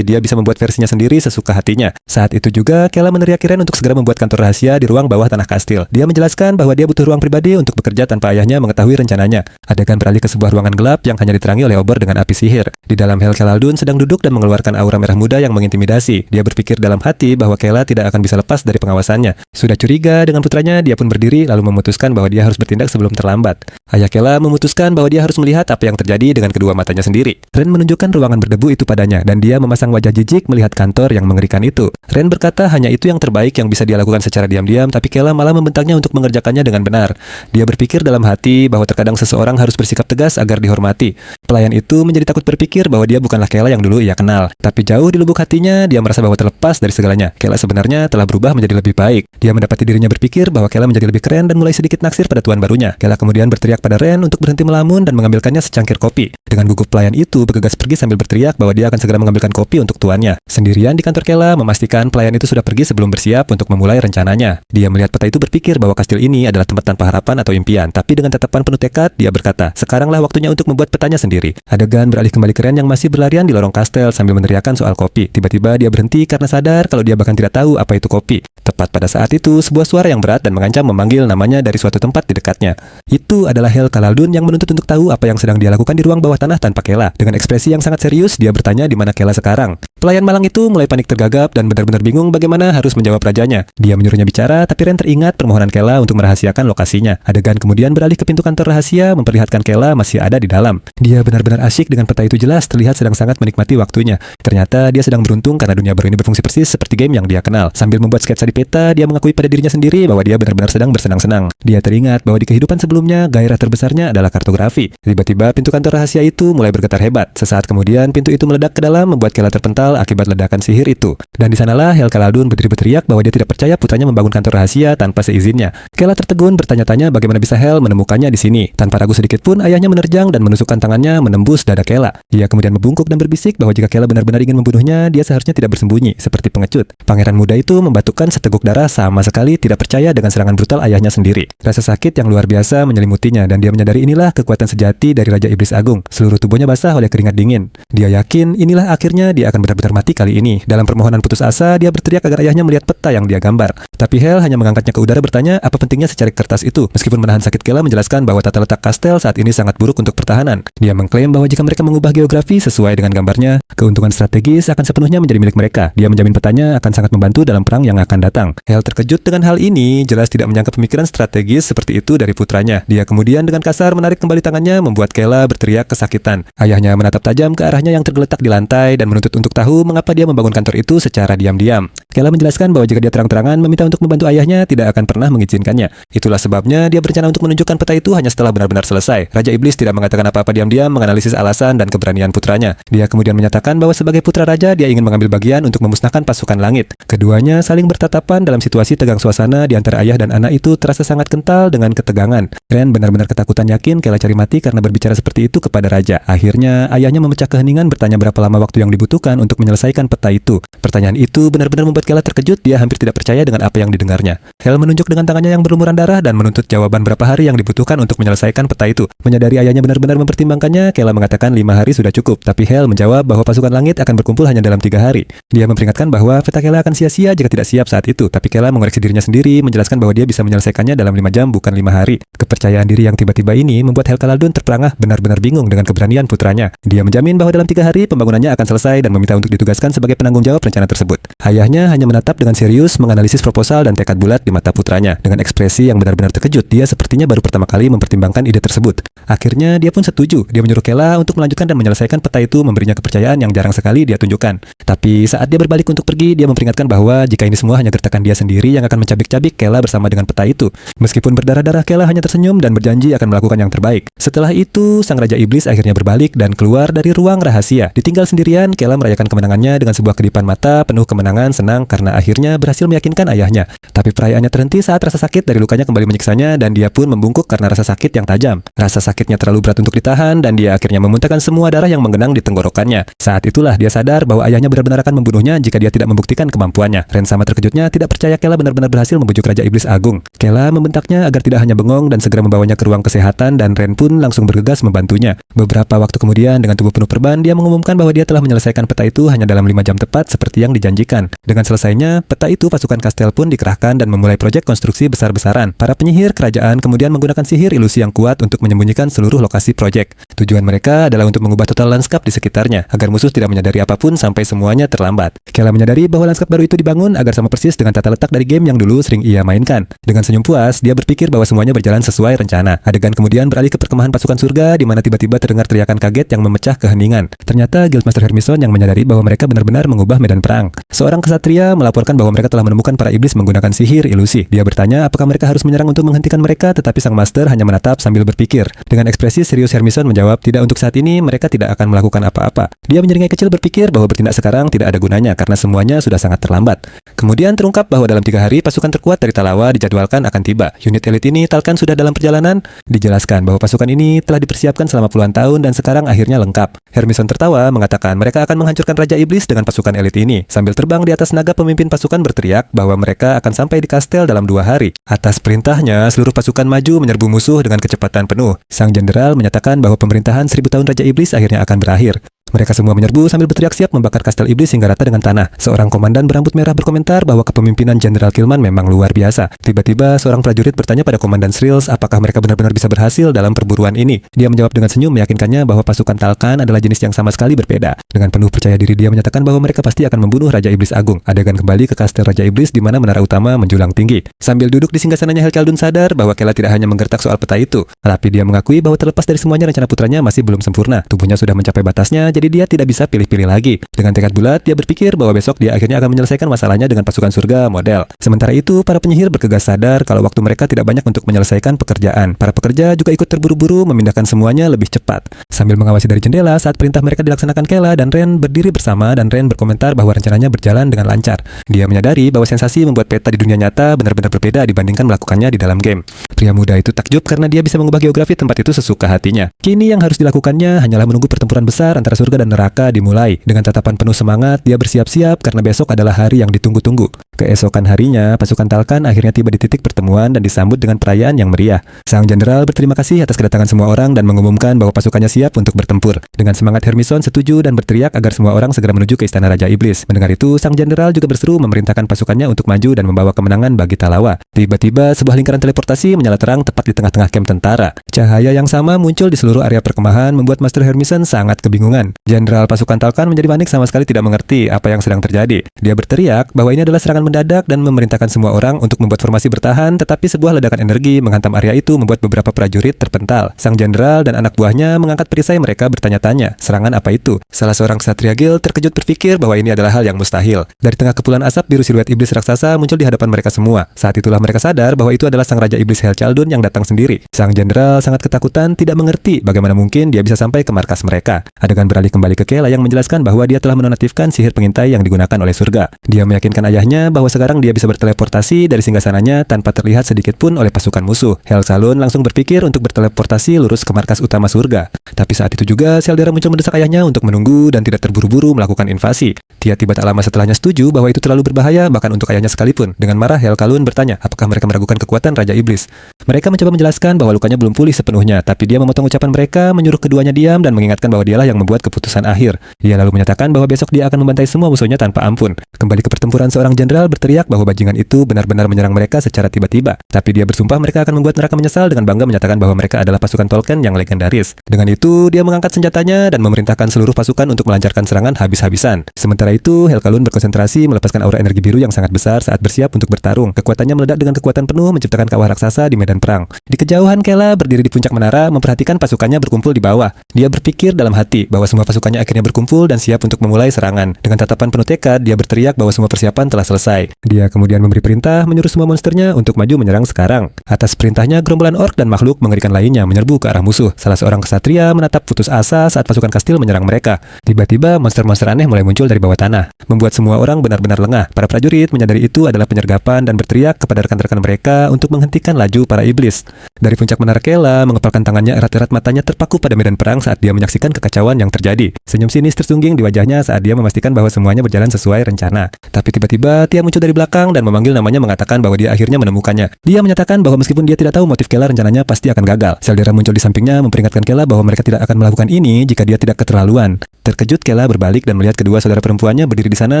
dia bisa membuat versinya sendiri sesuka hatinya. Saat itu juga Kela meneriaki Ren untuk segera membuat kantor rahasia di ruang bawah tanah kastil. Dia menjelaskan bahwa dia butuh ruang pribadi untuk bekerja tanpa ayahnya mengetahui rencananya. Adegan beralih ke sebuah ruangan gelap yang hanya diterangi oleh obor dengan api sihir. Di dalam Hel Kalaldun sedang duduk dan mengeluarkan aura merah muda yang mengintimidasi. Dia berpikir dalam hati bahwa Kela tidak akan bisa lepas dari pengawasannya. Sudah curiga dengan putranya, dia pun berdiri lalu memutuskan bahwa dia harus bertindak sebelum terlambat. Ayah Kela memutuskan bahwa dia harus melihat apa yang terjadi dengan kedua matanya sendiri. Ren menunjukkan ruangan berdebu itu padanya dan dia memasang wajah jijik melihat kantor yang mengerikan itu. Ren berkata hanya itu yang terbaik yang bisa dia lakukan secara diam-diam, tapi Kela malah membentangnya untuk mengerjakannya dengan benar. Dia berpikir dalam hati bahwa terkadang seseorang harus bersikap tegas agar dihormati. Pelayan itu menjadi takut berpikir bahwa dia bukanlah Kela yang dulu ia kenal. Tapi jauh di lubuk hatinya, dia merasa bahwa terlepas dari segalanya. Kela sebenarnya telah berubah menjadi lebih baik. Dia mendapati dirinya berpikir bahwa Kela menjadi lebih keren dan mulai sedikit naksir pada tuan barunya. Kela kemudian berteriak pada Ren untuk berhenti melamun dan mengambilkannya secangkir kopi. Dengan gugup pelayan itu bergegas pergi sambil berteriak bahwa dia akan segera mengambilkan kopi untuk tuannya. Sendirian di kantor Kela memastikan pelayan itu sudah pergi sebelum bersiap untuk memulai rencananya. Dia melihat peta itu berpikir bahwa kastil ini adalah tempat tanpa harapan atau impian. Tapi dengan tatapan penuh tekad, dia berkata, sekaranglah waktunya untuk membuat petanya sendiri. Adegan beralih kembali ke Ren yang masih berlarian di lorong kastel sambil meneriakkan soal kopi. Tiba-tiba dia berhenti karena sadar kalau dia bahkan tidak tahu apa itu kopi. Tepat pada saat itu, sebuah suara yang berat dan mengancam memanggil namanya dari suatu tempat di dekatnya. Itu adalah Hel Kalaldun yang menuntut untuk tahu apa yang sedang dia lakukan di ruang bawah tanah tanpa Kela. Dengan ekspresi yang sangat serius, dia bertanya di mana Kela sekarang. Pelayan malang itu mulai panik tergagap dan benar-benar bingung bagaimana harus menjawab rajanya. Dia menyuruhnya bicara, tapi Ren teringat permohonan Kela untuk merahasiakan lokasinya. Adegan kemudian beralih ke pintu kantor rahasia, memperlihatkan Kela masih ada di dalam. Dia benar-benar asyik dengan peta itu, jelas terlihat sedang sangat menikmati waktunya. Ternyata dia sedang beruntung karena dunia baru ini berfungsi persis seperti game yang dia kenal. Sambil membuat sketsa di peta, dia mengakui pada dirinya sendiri bahwa dia benar-benar sedang bersenang-senang. Dia teringat bahwa di kehidupan sebelumnya, gairah terbesarnya adalah kartografi. Tiba-tiba pintu kantor rahasia itu mulai bergetar hebat. Sesaat kemudian pintu itu meledak ke dalam, membuat Kela terpental akibat ledakan sihir itu. Dan di sanalah Hel Kalaldun berdiri berteriak bahwa dia tidak percaya putranya membangun kantor rahasia tanpa seizinnya. Kela tertegun bertanya-tanya bagaimana bisa Hel menemukannya di sini. Tanpa ragu sedikit pun, ayahnya menerjang dan menusukkan tangannya menembus dada Kela. Dia kemudian membungkuk dan berbisik bahwa jika Kela benar-benar ingin membunuhnya, dia seharusnya tidak bersembunyi seperti pengecut. Pangeran muda itu membatukkan seteguk darah, sama sekali tidak percaya dengan serangan brutal ayahnya sendiri. Rasa sakit yang luar biasa menyelimutinya dan dia menyadari inilah kekuatan sejati dari Raja Iblis Agung. Seluruh tubuhnya basah oleh keringat dingin. Dia yakin inilah akhirnya dia akan benar-benar mati kali ini. Dalam permohonan putus asa, dia berteriak agar ayahnya melihat peta yang dia gambar. Tapi Hel hanya mengangkatnya ke udara bertanya apa pentingnya secari kertas itu. Meskipun menahan sakit, Kela menjelaskan bahwa tata letak kastel saat ini sangat buruk untuk pertahanan. Dia mengklaim bahwa jika mereka mengubah geografi sesuai dengan gambarnya, keuntungan strategis akan sepenuhnya menjadi milik mereka. Dia menjamin petanya akan sangat membantu dalam perang yang akan datang. Hel terkejut dengan hal ini, jelas tidak menyangka pemikiran strategis seperti itu dari putranya. Dia kemudian dengan kasar menarik kembali tangannya, membuat Kela berteriak kesakitan. Ayahnya menatap tajam ke arahnya yang tergeletak di lantai dan menuntut untuk tahu mengapa dia membangun kantor itu secara diam-diam. Kela menjelaskan bahwa jika dia terang-terangan meminta untuk membantu ayahnya, tidak akan pernah mengizinkannya. Itulah sebabnya dia berencana untuk menunjukkan peta itu hanya setelah benar-benar selesai. Raja Iblis tidak mengatakan apa-apa, diam-diam menganalisis alasan dan keberanian putranya. Dia kemudian menyatakan bahwa sebagai putra raja, dia ingin mengambil bagian untuk memusnahkan pasukan langit. Keduanya saling bertatapan dalam situasi tegang. Suasana di antara ayah dan anak itu terasa sangat kental dengan ketegangan. Ren benar-benar ketakutan yakin Kela cari mati karena berbicara seperti itu kepada raja. Akhirnya, ayahnya memecah keheningan bertanya berapa lama waktu yang dibutuhkan untuk menyelesaikan peta itu. Pertanyaan itu benar-benar membuat Kela terkejut, dia hampir tidak percaya dengan apa yang didengarnya. Hel menunjuk dengan tangannya yang berlumuran darah dan menuntut jawaban berapa hari yang dibutuhkan untuk menyelesaikan peta itu. Menyadari ayahnya benar-benar mempertimbangkannya, Kela mengatakan 5 hari sudah cukup, tapi Hel menjawab bahwa pasukan langit akan berkumpul hanya dalam 3 hari. Dia memperingatkan bahwa peta Kela akan sia-sia jika tidak siap saat itu, tapi Kela mengoreksi dirinya sendiri, menjelaskan bahwa dia bisa menyelesaikannya dalam 5 jam bukan 5 hari. Kepercayaan diri yang tiba-tiba ini membuat Hel Kaldun terperangah, benar-benar bingung dengan keberanian putranya. Dia menjamin bahwa dalam 3 hari pembangunannya akan selesai dan meminta untuk ditugaskan sebagai penanggung jawab rencana tersebut. Ayahnya hanya menatap dengan serius, menganalisis proposal dan tekad bulat di mata putranya. Dengan ekspresi yang benar-benar terkejut, dia sepertinya baru pertama kali mempertimbangkan ide tersebut. Akhirnya dia pun setuju. Dia menyuruh Kela untuk melanjutkan dan menyelesaikan peta itu, memberinya kepercayaan yang jarang sekali dia tunjukkan. Tapi saat dia berbalik untuk pergi, dia memperingatkan bahwa jika ini semua hanya gertakan dia sendiri yang akan mencabik-cabik Kela bersama dengan peta itu. Meskipun berdarah-darah, Kela hanya tersenyum dan berjanji akan melakukan yang terbaik. Setelah itu, sang Raja Iblis akhirnya berbalik dan keluar dari ruang rahasia. Ditinggal sendirian, Kela merayakan kemenangannya dengan sebuah kedipan mata penuh kemenangan, senang karena akhirnya berhasil meyakinkan ayahnya. Tapi perayaannya terhenti saat rasa sakit dari lukanya kembali menyiksanya dan dia pun membungkuk karena rasa sakit yang tajam. Rasa sakitnya terlalu berat untuk ditahan dan dia akhirnya memuntahkan semua darah yang menggenang di tenggorokannya. Saat itulah dia sadar bahwa ayahnya benar-benar akan membunuhnya jika dia tidak membuktikan kemampuannya. Ren sama terkejutnya tidak percaya Kela benar-benar berhasil membujuk Raja Iblis Agung. Kela membentaknya agar tidak hanya bengong dan segera membawanya ke ruang kesehatan dan Ren pun langsung bergegas membantunya. Beberapa waktu kemudian dengan tubuh penuh perban, dia mengumumkan bahwa dia telah menyelesaikan peta itu hanya dalam 5 jam tepat seperti yang dijanjikan. Dengan selesainya peta itu, pasukan kastel pun dikerahkan dan memulai proyek konstruksi besar-besaran. Para penyihir kerajaan kemudian menggunakan sihir ilusi yang kuat untuk menyembunyikan seluruh lokasi proyek. Tujuan mereka adalah untuk mengubah total lanskap di sekitarnya agar musuh tidak menyadari apapun sampai semuanya terlambat. Kela menyadari bahwa lanskap baru itu dibangun agar sama persis dengan tata letak dari game yang dulu sering ia mainkan. Dengan senyum puas, dia berpikir bahwa semuanya berjalan sesuai rencana. Adegan kemudian beralih ke perkemahan pasukan surga di mana tiba-tiba terdengar teriakan kaget yang memecah keheningan. Ternyata Guildmaster Hermison yang menyadari bahwa mereka benar-benar mengubah medan perang. Seorang kesatria melaporkan bahwa mereka telah menemukan para iblis menggunakan sihir ilusi. Dia bertanya apakah mereka harus menyerang untuk menghentikan mereka, tetapi sang master hanya menatap sambil berpikir. Dengan ekspresi serius Hermison menjawab, tidak, untuk saat ini mereka tidak akan melakukan apa-apa. Dia menyeringai kecil berpikir bahwa bertindak sekarang tidak ada gunanya karena semuanya sudah sangat terlambat. Kemudian terungkap bahwa dalam 3 hari pasukan terkuat dari Talawa dijadwalkan akan tiba. Unit elit ini Talkan sudah dalam perjalanan. Dijelaskan bahwa pasukan ini telah dipersiapkan selama puluhan tahun dan sekarang akhirnya lengkap. Hermison tertawa mengatakan mereka akan menghancurkan Raja Iblis dengan pasukan elit ini. Sambil terbang di atas naga, pemimpin pasukan berteriak bahwa mereka akan sampai di kastel dalam 2 hari. Atas perintahnya, seluruh pasukan maju menyerbu musuh dengan kecepatan penuh. Sang jenderal menyatakan bahwa pemerintahan 1000 tahun Raja Iblis akhirnya akan berakhir. Mereka semua menyerbu sambil berteriak siap membakar kastel iblis hingga rata dengan tanah. Seorang komandan berambut merah berkomentar bahwa kepemimpinan Jenderal Kilman memang luar biasa. Tiba-tiba seorang prajurit bertanya pada Komandan Srills apakah mereka benar-benar bisa berhasil dalam perburuan ini. Dia menjawab dengan senyum meyakinkannya bahwa pasukan Talkan adalah jenis yang sama sekali berbeda. Dengan penuh percaya diri dia menyatakan bahwa mereka pasti akan membunuh Raja Iblis Agung. Adegan kembali ke kastel Raja Iblis di mana menara utama menjulang tinggi. Sambil duduk di singgasananya, Hel Kaldun sadar bahwa Kela tidak hanya menggertak soal peta itu, tapi dia mengakui bahwa terlepas dari semuanya rencana putranya masih belum sempurna. Tubuhnya sudah mencapai batasnya, jadi dia tidak bisa pilih-pilih lagi. Dengan tekad bulat, dia berpikir bahwa besok dia akhirnya akan menyelesaikan masalahnya dengan pasukan surga model. Sementara itu, para penyihir bergegas sadar kalau waktu mereka tidak banyak untuk menyelesaikan pekerjaan. Para pekerja juga ikut terburu-buru memindahkan semuanya lebih cepat. Sambil mengawasi dari jendela saat perintah mereka dilaksanakan, Kela dan Ren berdiri bersama dan Ren berkomentar bahwa rencananya berjalan dengan lancar. Dia menyadari bahwa sensasi membuat peta di dunia nyata benar-benar berbeda dibandingkan melakukannya di dalam game. Pria muda itu takjub karena dia bisa mengubah geografi tempat itu sesuka hatinya. Kini yang harus dilakukannya hanyalah menunggu pertempuran besar antara surga dan neraka dimulai. Dengan tatapan penuh semangat, dia bersiap-siap karena besok adalah hari yang ditunggu-tunggu. Keesokan harinya, pasukan Talkan akhirnya tiba di titik pertemuan dan disambut dengan perayaan yang meriah. Sang jenderal berterima kasih atas kedatangan semua orang dan mengumumkan bahwa pasukannya siap untuk bertempur. Dengan semangat, Hermison setuju dan berteriak agar semua orang segera menuju ke istana Raja Iblis. Mendengar itu, sang jenderal juga berseru memerintahkan pasukannya untuk maju dan membawa kemenangan bagi Talawa. Tiba-tiba, sebuah lingkaran teleportasi menyala terang tepat di tengah-tengah kamp tentara. Cahaya yang sama muncul di seluruh area perkemahan membuat Master Hermison sangat kebingungan. Jenderal pasukan Talkan menjadi panik sama sekali tidak mengerti apa yang sedang terjadi. Dia berteriak bahwa ini adalah serangan mendadak dan memerintahkan semua orang untuk membuat formasi bertahan, tetapi sebuah ledakan energi menghantam area itu membuat beberapa prajurit terpental. Sang jenderal dan anak buahnya mengangkat perisai mereka bertanya-tanya, serangan apa itu? Salah seorang ksatria guild terkejut berpikir bahwa ini adalah hal yang mustahil. Dari tengah kepulan asap biru, siluet iblis raksasa muncul di hadapan mereka semua. Saat itulah mereka sadar bahwa itu adalah sang Raja Iblis Hel Kaldun yang datang sendiri. Sang jenderal sangat ketakutan, tidak mengerti bagaimana mungkin dia bisa sampai ke markas mereka. Adegan beralih kembali ke Kela yang menjelaskan bahwa dia telah menonaktifkan sihir pengintai yang digunakan oleh surga. Dia meyakinkan ayahnya bahwa sekarang dia bisa berteleportasi dari singgasananya tanpa terlihat sedikit pun oleh pasukan musuh. Helsalun langsung berpikir untuk berteleportasi lurus ke markas utama surga. Tapi saat itu juga Celdera muncul mendesak ayahnya untuk menunggu dan tidak terburu-buru melakukan invasi. Dia tiba tak lama setelahnya setuju bahwa itu terlalu berbahaya bahkan untuk ayahnya sekalipun. Dengan marah Helkalun bertanya apakah mereka meragukan kekuatan Raja Iblis. Mereka mencoba menjelaskan bahwa lukanya belum pulih sepenuhnya, tapi dia memotong ucapan mereka, menyuruh keduanya diam dan mengingatkan bahwa dialah yang membuat keputusan akhir. Dia lalu menyatakan bahwa besok dia akan membantai semua musuhnya tanpa ampun. Kembali ke pertempuran, seorang jenderal berteriak bahwa bajingan itu benar-benar menyerang mereka secara tiba-tiba. Tapi dia bersumpah mereka akan membuat mereka menyesal dengan bangga menyatakan bahwa mereka adalah pasukan Tolkien yang legendaris. Dengan itu, dia mengangkat senjatanya dan memerintahkan seluruh pasukan untuk melancarkan serangan habis-habisan. Sementara itu, Helkalun berkonsentrasi melepaskan aura energi biru yang sangat besar saat bersiap untuk bertarung. Kekuatannya meledak dengan kekuatan penuh menciptakan kawah raksasa di medan perang. Di kejauhan, Kela berdiri di puncak menara memperhatikan pasukannya berkumpul di bawah. Dia berpikir dalam hati bahwa semua pasukannya akhirnya berkumpul dan siap untuk memulai serangan. Dengan tatapan penuh tekad, dia berteriak bahwa semua persiapan telah selesai. Dia kemudian memberi perintah menyuruh semua monsternya untuk maju menyerang sekarang. Atas perintahnya, gerombolan ork dan makhluk mengerikan lainnya menyerbu ke arah musuh. Salah seorang kesatria menatap putus asa saat pasukan kastil menyerang mereka. Tiba-tiba, monster-monster aneh mulai muncul dari bawah tanah, membuat semua orang benar-benar lengah. Para prajurit menyadari itu adalah penyergapan dan berteriak kepada rekan-rekan mereka untuk menghentikan laju para iblis. Dari puncak menara, Kela mengepalkan tangannya erat-erat, matanya terpaku pada medan perang saat dia menyaksikan kekacauan yang terjadi. Senyum sinis tersungging di wajahnya saat dia memastikan bahwa semuanya berjalan sesuai rencana. Tapi tiba-tiba Tia muncul dari belakang dan memanggil namanya, mengatakan bahwa dia akhirnya menemukannya. Dia menyatakan bahwa meskipun dia tidak tahu motif Kela, rencananya pasti akan gagal. Celdera muncul di sampingnya memperingatkan Kela bahwa mereka tidak akan melakukan ini jika dia tidak keterlaluan. Terkejut, Kela berbalik dan melihat kedua saudara perempuannya berdiri di sana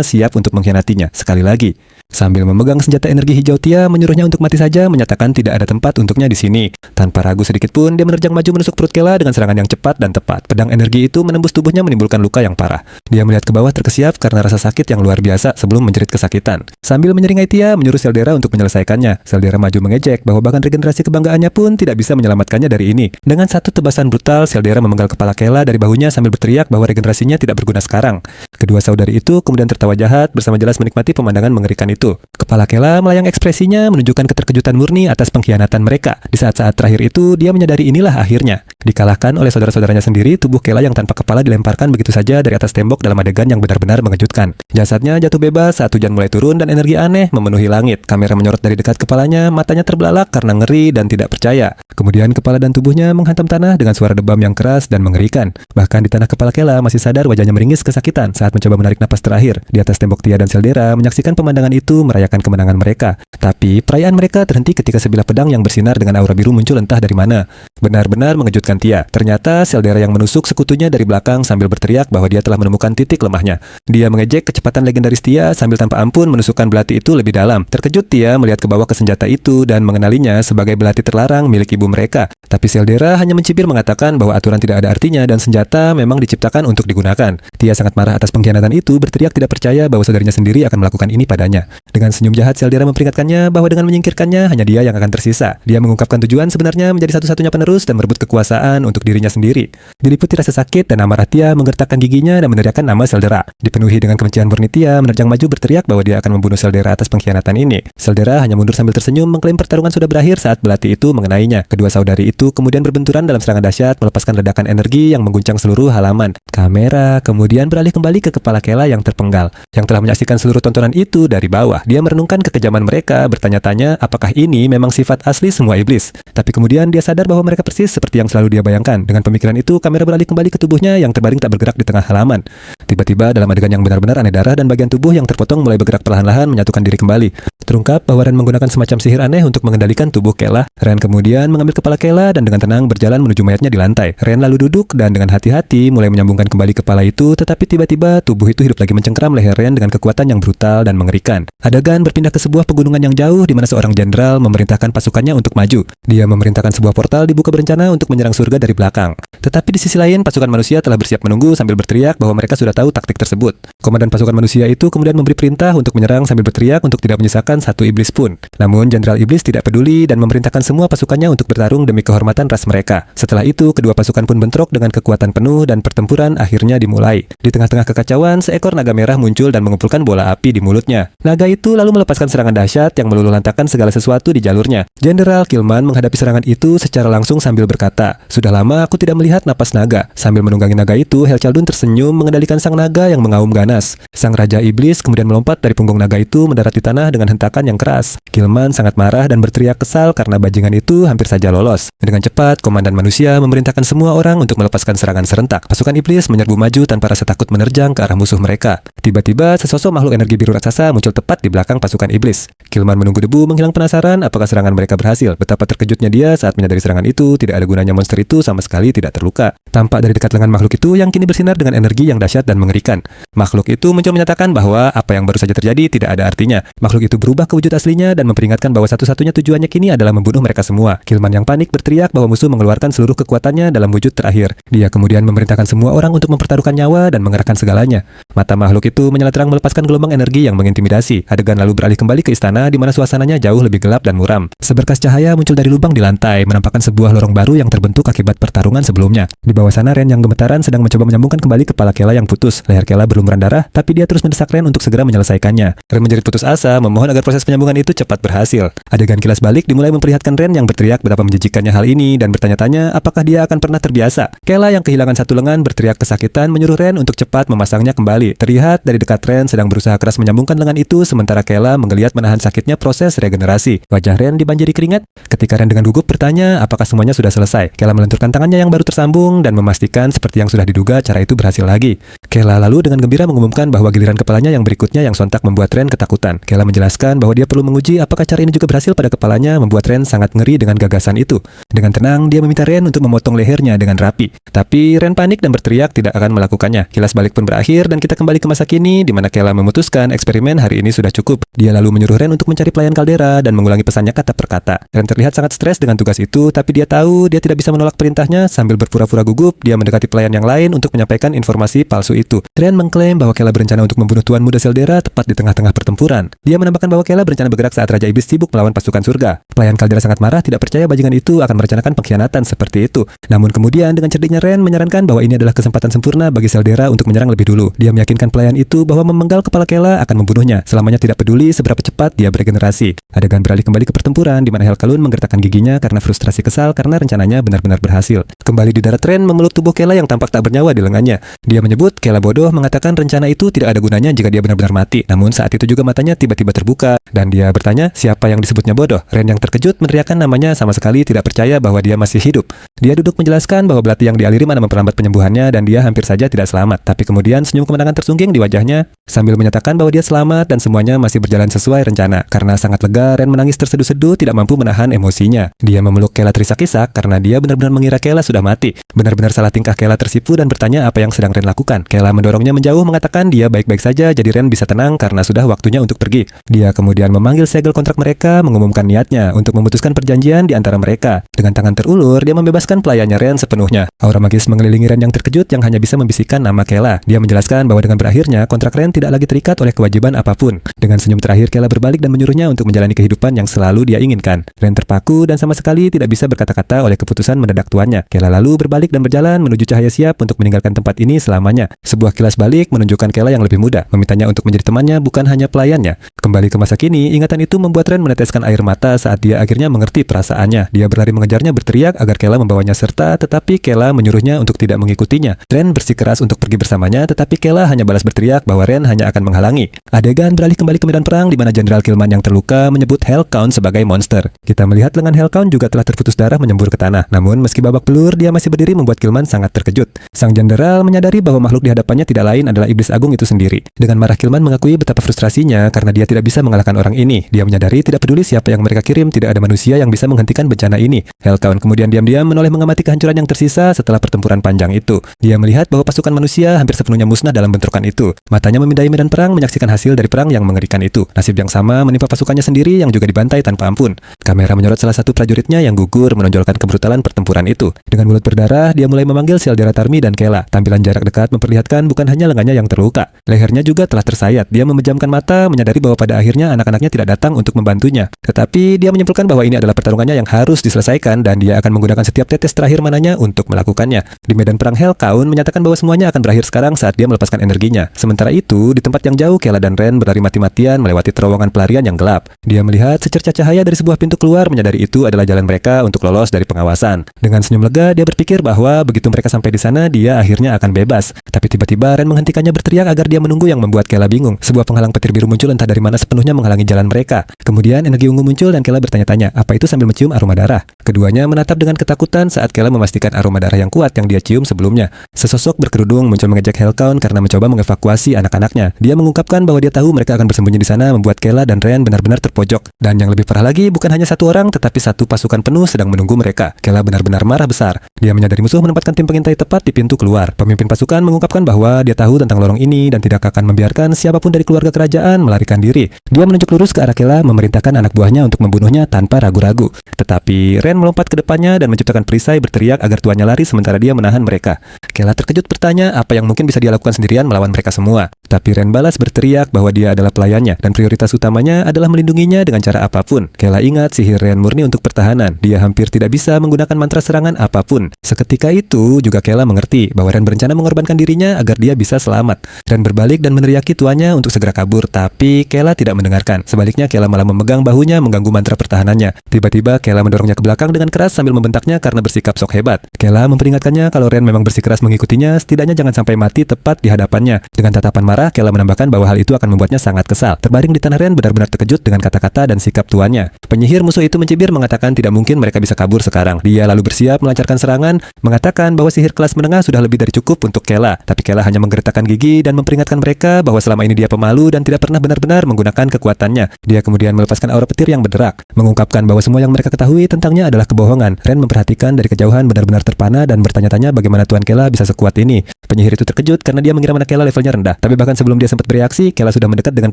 siap untuk mengkhianatinya sekali lagi. Sambil memegang senjata energi hijau, Tia menyuruhnya untuk mati saja, menyatakan tidak ada tempat untuknya di sini. Tanpa ragu sedikit pun, dia menerjang maju menusuk perut Kela dengan serangan yang cepat dan tepat. Pedang energi itu menembus tubuhnya menimbulkan luka yang parah. Dia melihat ke bawah terkesiap karena rasa sakit yang luar biasa sebelum menjerit kesakitan. Sambil menyeringai, Tia menyuruh Celdera untuk menyelesaikannya. Celdera maju mengejek bahwa bahkan regenerasi kebanggaannya pun tidak bisa menyelamatkannya dari ini. Dengan satu tebasan brutal, Celdera memenggal kepala Kela dari bahunya sambil berteriak bahwa regenerasinya tidak berguna sekarang. Kedua saudari itu kemudian tertawa jahat bersama jelas menikmati pemandangan mengerikan itu. Kepala Kela melayang, ekspresinya menunjukkan keterkejutan murni atas pengkhianatan mereka. Di saat-saat terakhir itu, dia menyadari inilah akhirnya. Dikalahkan oleh saudara-saudaranya sendiri, tubuh Kela yang tanpa kepala dilemparkan begitu saja dari atas tembok dalam adegan yang benar-benar mengejutkan. Jasadnya jatuh bebas saat hujan mulai turun dan energi aneh memenuhi langit. Kamera menyorot dari dekat kepalanya, matanya terbelalak karena ngeri dan tidak percaya. Kemudian kepala dan tubuhnya menghantam tanah dengan suara debam yang keras dan mengerikan. Bahkan di tanah, kepala Kela masih sadar wajahnya meringis kesakitan saat mencoba menarik napas terakhir. Di atas tembok, Tia dan Celdera menyaksikan pemandangan itu merayakan kemenangan mereka. Tapi perayaan mereka terhenti ketika sebilah pedang yang bersinar dengan aura biru muncul entah dari mana. Benar-benar mengejutkan Tia. Ternyata Celdera yang menusuk sekutunya dari belakang sambil berteriak bahwa dia telah menemukan titik lemahnya. Dia mengejek kecepatan legendaris Tia sambil tanpa ampun menusukkan belati itu lebih dalam. Terkejut, Tia melihat ke bawah ke senjata itu dan mengenalinya sebagai belati terlarang milik ibu mereka. Tapi Celdera hanya mencibir mengatakan bahwa aturan tidak ada artinya dan senjata memang diciptakan untuk digunakan. Tia sangat marah atas pengkhianatan itu, berteriak tidak percaya bahwa saudarinya sendiri akan melakukan ini padanya. Dengan senyum jahat, Celdera memperingatkannya bahwa dengan menyingkirkannya hanya dia yang akan tersisa. Dia mengungkapkan tujuan sebenarnya menjadi satu-satunya penerus dan merebut kekuasaan untuk dirinya sendiri. Diliputi rasa sakit dan amarah, Tia menggertakkan giginya dan meneriakkan nama Celdera. Dipenuhi dengan kebencian murni, Tia menerjang maju berteriak bahwa dia akan membunuh Celdera atas pengkhianatan ini. Celdera hanya mundur sambil tersenyum mengklaim pertarungan sudah berakhir saat belati itu mengenainya. Kedua saudari itu kemudian berbenturan dalam serangan dahsyat melepaskan ledakan energi yang mengguncang seluruh halaman. Kamera kemudian beralih kembali ke kepala Kela yang terpenggal, yang telah menyaksikan seluruh tontonan itu dari bawah. Dia merenungkan kekejaman mereka, bertanya-tanya apakah ini memang sifat asli semua iblis. Tapi kemudian dia sadar bahwa mereka persis seperti yang selalu dia bayangkan. Dengan pemikiran itu, kamera beralih kembali ke tubuhnya yang terbaring tak bergerak di tengah halaman. Tiba-tiba dalam adegan yang benar-benar aneh, darah dan bagian tubuh yang terpotong mulai bergerak perlahan-lahan menyatukan diri kembali. Terungkap bahwa Ren menggunakan semacam sihir aneh untuk mengendalikan tubuh Kela. Ren kemudian mengambil kepala Kela dan dengan tenang berjalan menuju mayatnya di lantai. Ren lalu duduk dan dengan hati-hati mulai menyambungkan kembali kepala itu, tetapi tiba-tiba tubuh itu hidup lagi mencengkram leher Ren dengan kekuatan yang brutal dan mengerikan. Adegan berpindah ke sebuah pegunungan yang jauh di mana seorang jenderal memerintahkan pasukannya untuk maju. Dia memerintahkan sebuah portal dibuka berencana untuk menyerang surga dari belakang. Tetapi di sisi lain, pasukan manusia telah bersiap menunggu sambil berteriak bahwa mereka sudah tahu taktik tersebut. Komandan pasukan manusia itu kemudian memberi perintah untuk menyerang sambil berteriak untuk tidak menyisakan satu iblis pun. Namun Jenderal Iblis tidak peduli dan memerintahkan semua pasukannya untuk bertarung demi kehormatan ras mereka. Setelah itu, kedua pasukan pun bentrok dengan kekuatan penuh dan pertempuran akhirnya dimulai. Di tengah-tengah kekacauan, seekor naga merah muncul dan mengumpulkan bola api di mulutnya. Naga itu lalu melepaskan serangan dahsyat yang meluluhlantakkan segala sesuatu di jalurnya. Jenderal Killman menghadapi serangan itu secara langsung sambil berkata, "Sudah lama aku tidak melihat napas naga." Sambil menunggangi naga itu, Helchaldun tersenyum mengendalikan sang naga yang mengaum ganas. Sang Raja Iblis kemudian melompat dari punggung naga itu mendarat di tanah dengan hentakan yang keras. Killman sangat marah dan berteriak kesal karena bajingan itu hampir saja lolos. Dengan cepat, Komandan Manusia memerintahkan semua orang untuk melepaskan serangan serentak. Pasukan Iblis menyerbu maju tanpa rasa takut menerjang ke arah musuh mereka. Tiba-tiba, sesosok makhluk energi biru raksasa muncul tepat di belakang pasukan Iblis. Killman menunggu debu menghilang penasaran apakah serangan mereka berhasil. Betapa terkejutnya dia saat menyadari serangan itu tidak ada gunanya, monster itu sama sekali tidak terluka. Tampak dari dekat lengan makhluk itu yang kini bersinar dengan energi yang dahsyat dan mengerikan. Makhluk itu muncul menyatakan bahwa apa yang baru saja terjadi tidak ada artinya. Makhluk itu berubah ke wujud aslinya dan memperingatkan bahwa satu-satunya tujuannya kini adalah membunuh mereka semua. Killman yang panik berteriak bahwa musuh mengeluarkan seluruh kekuatannya dalam wujud terakhir. Dia kemudian memerintahkan semua orang untuk mempertaruhkan nyawa dan mengerahkan segalanya. Mata makhluk itu menyala terang melepaskan gelombang energi yang mengintimidasi. Adegan lalu beralih kembali ke istana di mana suasananya jauh lebih gelap dan muram. Seberkas cahaya muncul dari lubang di lantai, menampakkan sebuah lorong baru yang terbentuk akibat pertarungan sebelumnya. Di bawah sana Ren yang gemetaran sedang mencoba menyambungkan kembali kepala Kela yang putus. Leher Kela berlumuran darah, tapi dia terus mendesak Ren untuk segera menyelesaikannya. Ren menjerit putus asa, memohon agar proses penyambungan itu cepat berhasil. Adegan kilas balik dimulai memperlihatkan Ren yang berteriak betapa menjijikannya hal ini dan bertanya-tanya apakah dia akan pernah terbiasa. Kela yang kehilangan satu lengan berteriak kesakitan menyuruh Ren untuk cepat memasangnya kembali. Terlihat dari dekat Ren sedang berusaha keras menyambungkan lengan itu sementara Kela menggeliat menahan sakitnya proses regenerasi. Wajah Ren dibanjiri keringat. Ketika Ren dengan gugup bertanya apakah semuanya sudah selesai, Kela melenturkan tangannya yang baru tersambung dan memastikan seperti yang sudah diduga cara itu berhasil lagi. Kela lalu dengan gembira mengumumkan bahwa giliran kepalanya yang berikutnya yang sontak membuat Ren ketakutan. Kela menjelaskan bahwa dia perlu menguji apakah cara ini juga berhasil pada kepalanya, membuat Ren sangat ngeri dengan gagasan itu. Dengan tenang, dia meminta Ren untuk memotong lehernya dengan rapi. Tapi Ren panik dan berteriak tidak akan melakukannya. Kilas balik pun berakhir dan kita kembali ke masa kini di mana Kela memutuskan eksperimen hari ini sudah cukup. Dia lalu menyuruh Ren untuk mencari pelayan kaldera dan mengulangi pesannya kata per kata. Ren terlihat sangat stres dengan tugas itu, tapi dia tahu dia tidak bisa menolak perintahnya. Sambil berpura-pura gugup, dia mendekati pelayan yang lain untuk menyampaikan informasi palsu itu. Ren mengklaim bahwa Kela berencana untuk membunuh Tuan Muda Seldera tepat di tengah-tengah pertempuran. Dia menambahkan bahwa Kela berencana bergerak saat Raja Iblis sibuk melawan pasukan surga. Pelayan kaldera sangat marah, tidak percaya bajingan itu akan merencanakan pengkhianatan seperti itu. Namun kemudian dengan cerdiknya Ren menyarankan bahwa ini adalah kesempatan sempurna bagi Seldera untuk menyerang lebih dulu. Dia meyakinkan pelayan itu bahwa memenggal kepala Kela akan membunuhnya, selamanya tidak peduli seberapa cepat dia beregenerasi. Adegan beralih kembali ke pertempuran di mana Helchaldun menggertakkan giginya karena frustrasi kesal karena rencananya benar-benar berhasil. Kembali di darat Ren memeluk tubuh Kela yang tampak tak bernyawa di lengannya. Dia menyebut Kela bodoh, mengatakan rencana itu tidak ada gunanya jika dia benar-benar mati. Namun saat itu juga matanya tiba-tiba terbuka dan dia bertanya siapa yang disebutnya bodoh. Ren yang terkejut meneriakkan namanya sama sekali tidak percaya bahwa dia masih hidup. Dia duduk menjelaskan bahwa belati yang dialiri mana memperlambat penyembuhannya dan dia hampir saja tidak selamat. Tapi kemudian senyum kemenangan tersungging di wajahnya sambil menyatakan bahwa dia selamat dan semuanya masih berjalan sesuai rencana. Karena sangat lega, Ren menangis terseduh-seduh tidak mampu menahan emosinya. Dia memeluk Kela terisak-isak karena dia benar-benar mengira Kela sudah mati. Benar-benar salah tingkah Kela tersipu dan bertanya apa yang sedang Ren lakukan. Kela mendorongnya menjauh mengatakan dia baik-baik saja jadi Ren bisa tenang karena sudah waktunya untuk pergi. Dia kemudian memanggil segel kontrak mereka mengumumkan niatnya untuk memutuskan perjanjian di antara mereka. Dengan tangan terulur, dia membebaskan pelayannya Ren sepenuhnya. Aura magis mengelilingi Ren yang terkejut yang hanya bisa membisikkan nama Kela. Dia menjelaskan bahwa dengan berakhirnya kontrak Ren tidak lagi terikat oleh kewajiban apapun. Dengan senyum terakhir Kela berbalik dan menyuruhnya untuk menjalani kehidupan yang selalu dia inginkan. Ren terpaku dan sama sekali tidak bisa berkata-kata oleh keputusan mendadak tuannya. Kela lalu berbalik dan berjalan menuju cahaya siap untuk meninggalkan tempat ini selamanya. Sebuah kilas balik menunjukkan Kela yang lebih muda, memintanya untuk menjadi temannya bukan hanya pelayannya. Kembali ke masa kini, ingatan itu membuat Ren meneteskan air mata saat dia akhirnya mengerti perasaannya. Dia berlari mengejarnya berteriak agar Kela membawanya serta, tetapi Kela menyuruhnya untuk tidak mengikutinya. Ren bersikeras untuk pergi bersamanya, tetapi Kela hanya balas berteriak bahwa Ren hanya akan menghalangi. Adegan beralih kembali ke medan perang di mana Jenderal Killman yang terluka menyebut Hellcount sebagai monster. Kita melihat lengan Hellcount juga telah terputus darah menyembur ke tanah. Namun meski babak belur, dia masih berdiri membuat Killman sangat terkejut. Sang jenderal menyadari bahwa makhluk di hadapannya tidak lain adalah iblis agung itu sendiri. Dengan marah Killman mengakui betapa frustrasinya karena dia tidak bisa mengalahkan orang ini. Dia menyadari tidak peduli siapa yang mereka kirim, tidak ada manusia yang bisa menghentikan bencana ini. Hellcount kemudian diam-diam menoleh mengamati kehancuran yang tersisa setelah pertempuran panjang itu. Dia melihat bahwa pasukan manusia hampir sepenuhnya musnah dalam bentrokan itu. Matanya memindai medan perang menyaksikan hasil dari perang yang mengerikan itu. Nasib yang sama menimpa pasukannya sendiri yang juga dibantai tanpa ampun. Kamera menyorot salah satu prajuritnya yang gugur menonjolkan kebrutalan pertempuran itu. Dengan mulut berdarah, dia mulai memanggil Seldera Tarmi dan Kela. Tampilan jarak dekat memperlihatkan bukan hanya lengannya yang terluka. Lehernya juga telah tersayat. Dia memejamkan mata menyadari bahwa pada akhirnya anak-anaknya tidak datang untuk membantunya. Tetapi dia menyimpulkan bahwa ini adalah pertarungannya yang harus diselesaikan dan dia akan menggunakan setiap tetes terakhir mananya untuk melakukannya. Di medan perang Hellcount menyatakan bahwa semuanya akan berakhir sekarang saat dia melepaskan energinya. Sementara itu, di tempat yang jauh, Kela dan Ren berlari mati-matian melewati terowongan pelarian yang gelap. Dia melihat secercah cahaya dari sebuah pintu keluar, menyadari itu adalah jalan mereka untuk lolos dari pengawasan. Dengan senyum lega, dia berpikir bahwa begitu mereka sampai di sana, dia akhirnya akan bebas. Tapi tiba-tiba Ren menghentikannya berteriak agar dia menunggu, yang membuat Kela bingung. Sebuah penghalang petir biru muncul entah dari mana, sepenuhnya menghalangi jalan mereka. Kemudian energi ungu muncul dan Kela bertanya-tanya apa itu sambil mencium aroma darah. Keduanya menatap dengan ketakutan saat Kela memastikan aroma darah yang kuat yang dia cium sebelumnya. Sesosok berkerudung muncul mengejek Hellcown karena mencoba mengevakuasi anak-anaknya. Dia mengungkapkan bahwa dia tahu mereka akan bersembunyi di sana, membuat Kela dan Ren benar-benar terpojok. Dan yang lebih parah lagi, bukan hanya satu orang, tetapi satu pasukan penuh sedang menunggu mereka. Kela benar-benar marah besar. Dia menyadari musuh menempatkan tim pengintai tepat di pintu keluar. Pemimpin pasukan mengungkapkan bahwa dia tahu tentang lorong ini dan tidak akan membiarkan siapapun dari keluarga kerajaan melarikan diri. Dia menunjuk lurus ke arah Kela, memerintahkan anak buahnya untuk membunuhnya tanpa ragu-ragu. Tetapi Ren melompat ke depannya dan menciptakan perisai berteriak agar tuannya lari sementara dia menahan mereka. Kela terkejut bertanya apa yang mungkin bisa dia lakukan sendirian melawan mereka semua. Tapi Ren balas berteriak bahwa dia adalah pelayannya dan prioritas utamanya adalah melindunginya dengan cara apapun. Kela ingat sihir Ren murni untuk pertahanan. Dia hampir tidak bisa menggunakan mantra serangan apapun. Seketika itu juga Kela mengerti bahwa Ren berencana mengorbankan dirinya agar dia bisa selamat. Ren berbalik dan meneriaki tuannya untuk segera kabur, tapi Kela tidak mendengarkan. Sebaliknya Kela malah memegang bahunya mengganggu mantra pertahanannya. Tiba-tiba Kela mendorongnya ke belakang dengan keras sambil membentaknya karena bersikap sok hebat. Kela memperingatkannya kalau Ren memang bersikeras mengikutinya, setidaknya jangan sampai mati tepat di hadapannya. Dengan tatapan marah, Kela menambahkan bahwa hal itu akan membuatnya sangat kesal. Terbaring di tanah, Ren benar-benar terkejut dengan kata-kata dan sikap tuannya. Penyihir musuh itu mencibir mengatakan tidak mungkin mereka bisa kabur sekarang. Dia lalu bersiap melancarkan serangan, mengatakan bahwa sihir kelas menengah sudah lebih dari cukup untuk Kela. Tapi Kela hanya menggeretakkan gigi dan memperingatkan mereka bahwa selama ini dia pemalu dan tidak pernah benar-benar menggunakan kekuatannya. Dia kemudian melepaskan aura petir yang berderak, mengungkapkan bahwa semua yang mereka ketahui tentangnya adalah kebohongan. Ren memperhatikan dari kejauhan benar-benar terpana dan bertanya-tanya bagaimana tuan Kela bisa sekuat ini. Penyihir itu terkejut karena dia mengira mana Kela levelnya rendah. Tapi bahkan sebelum dia sempat bereaksi, Kela sudah mendekat dengan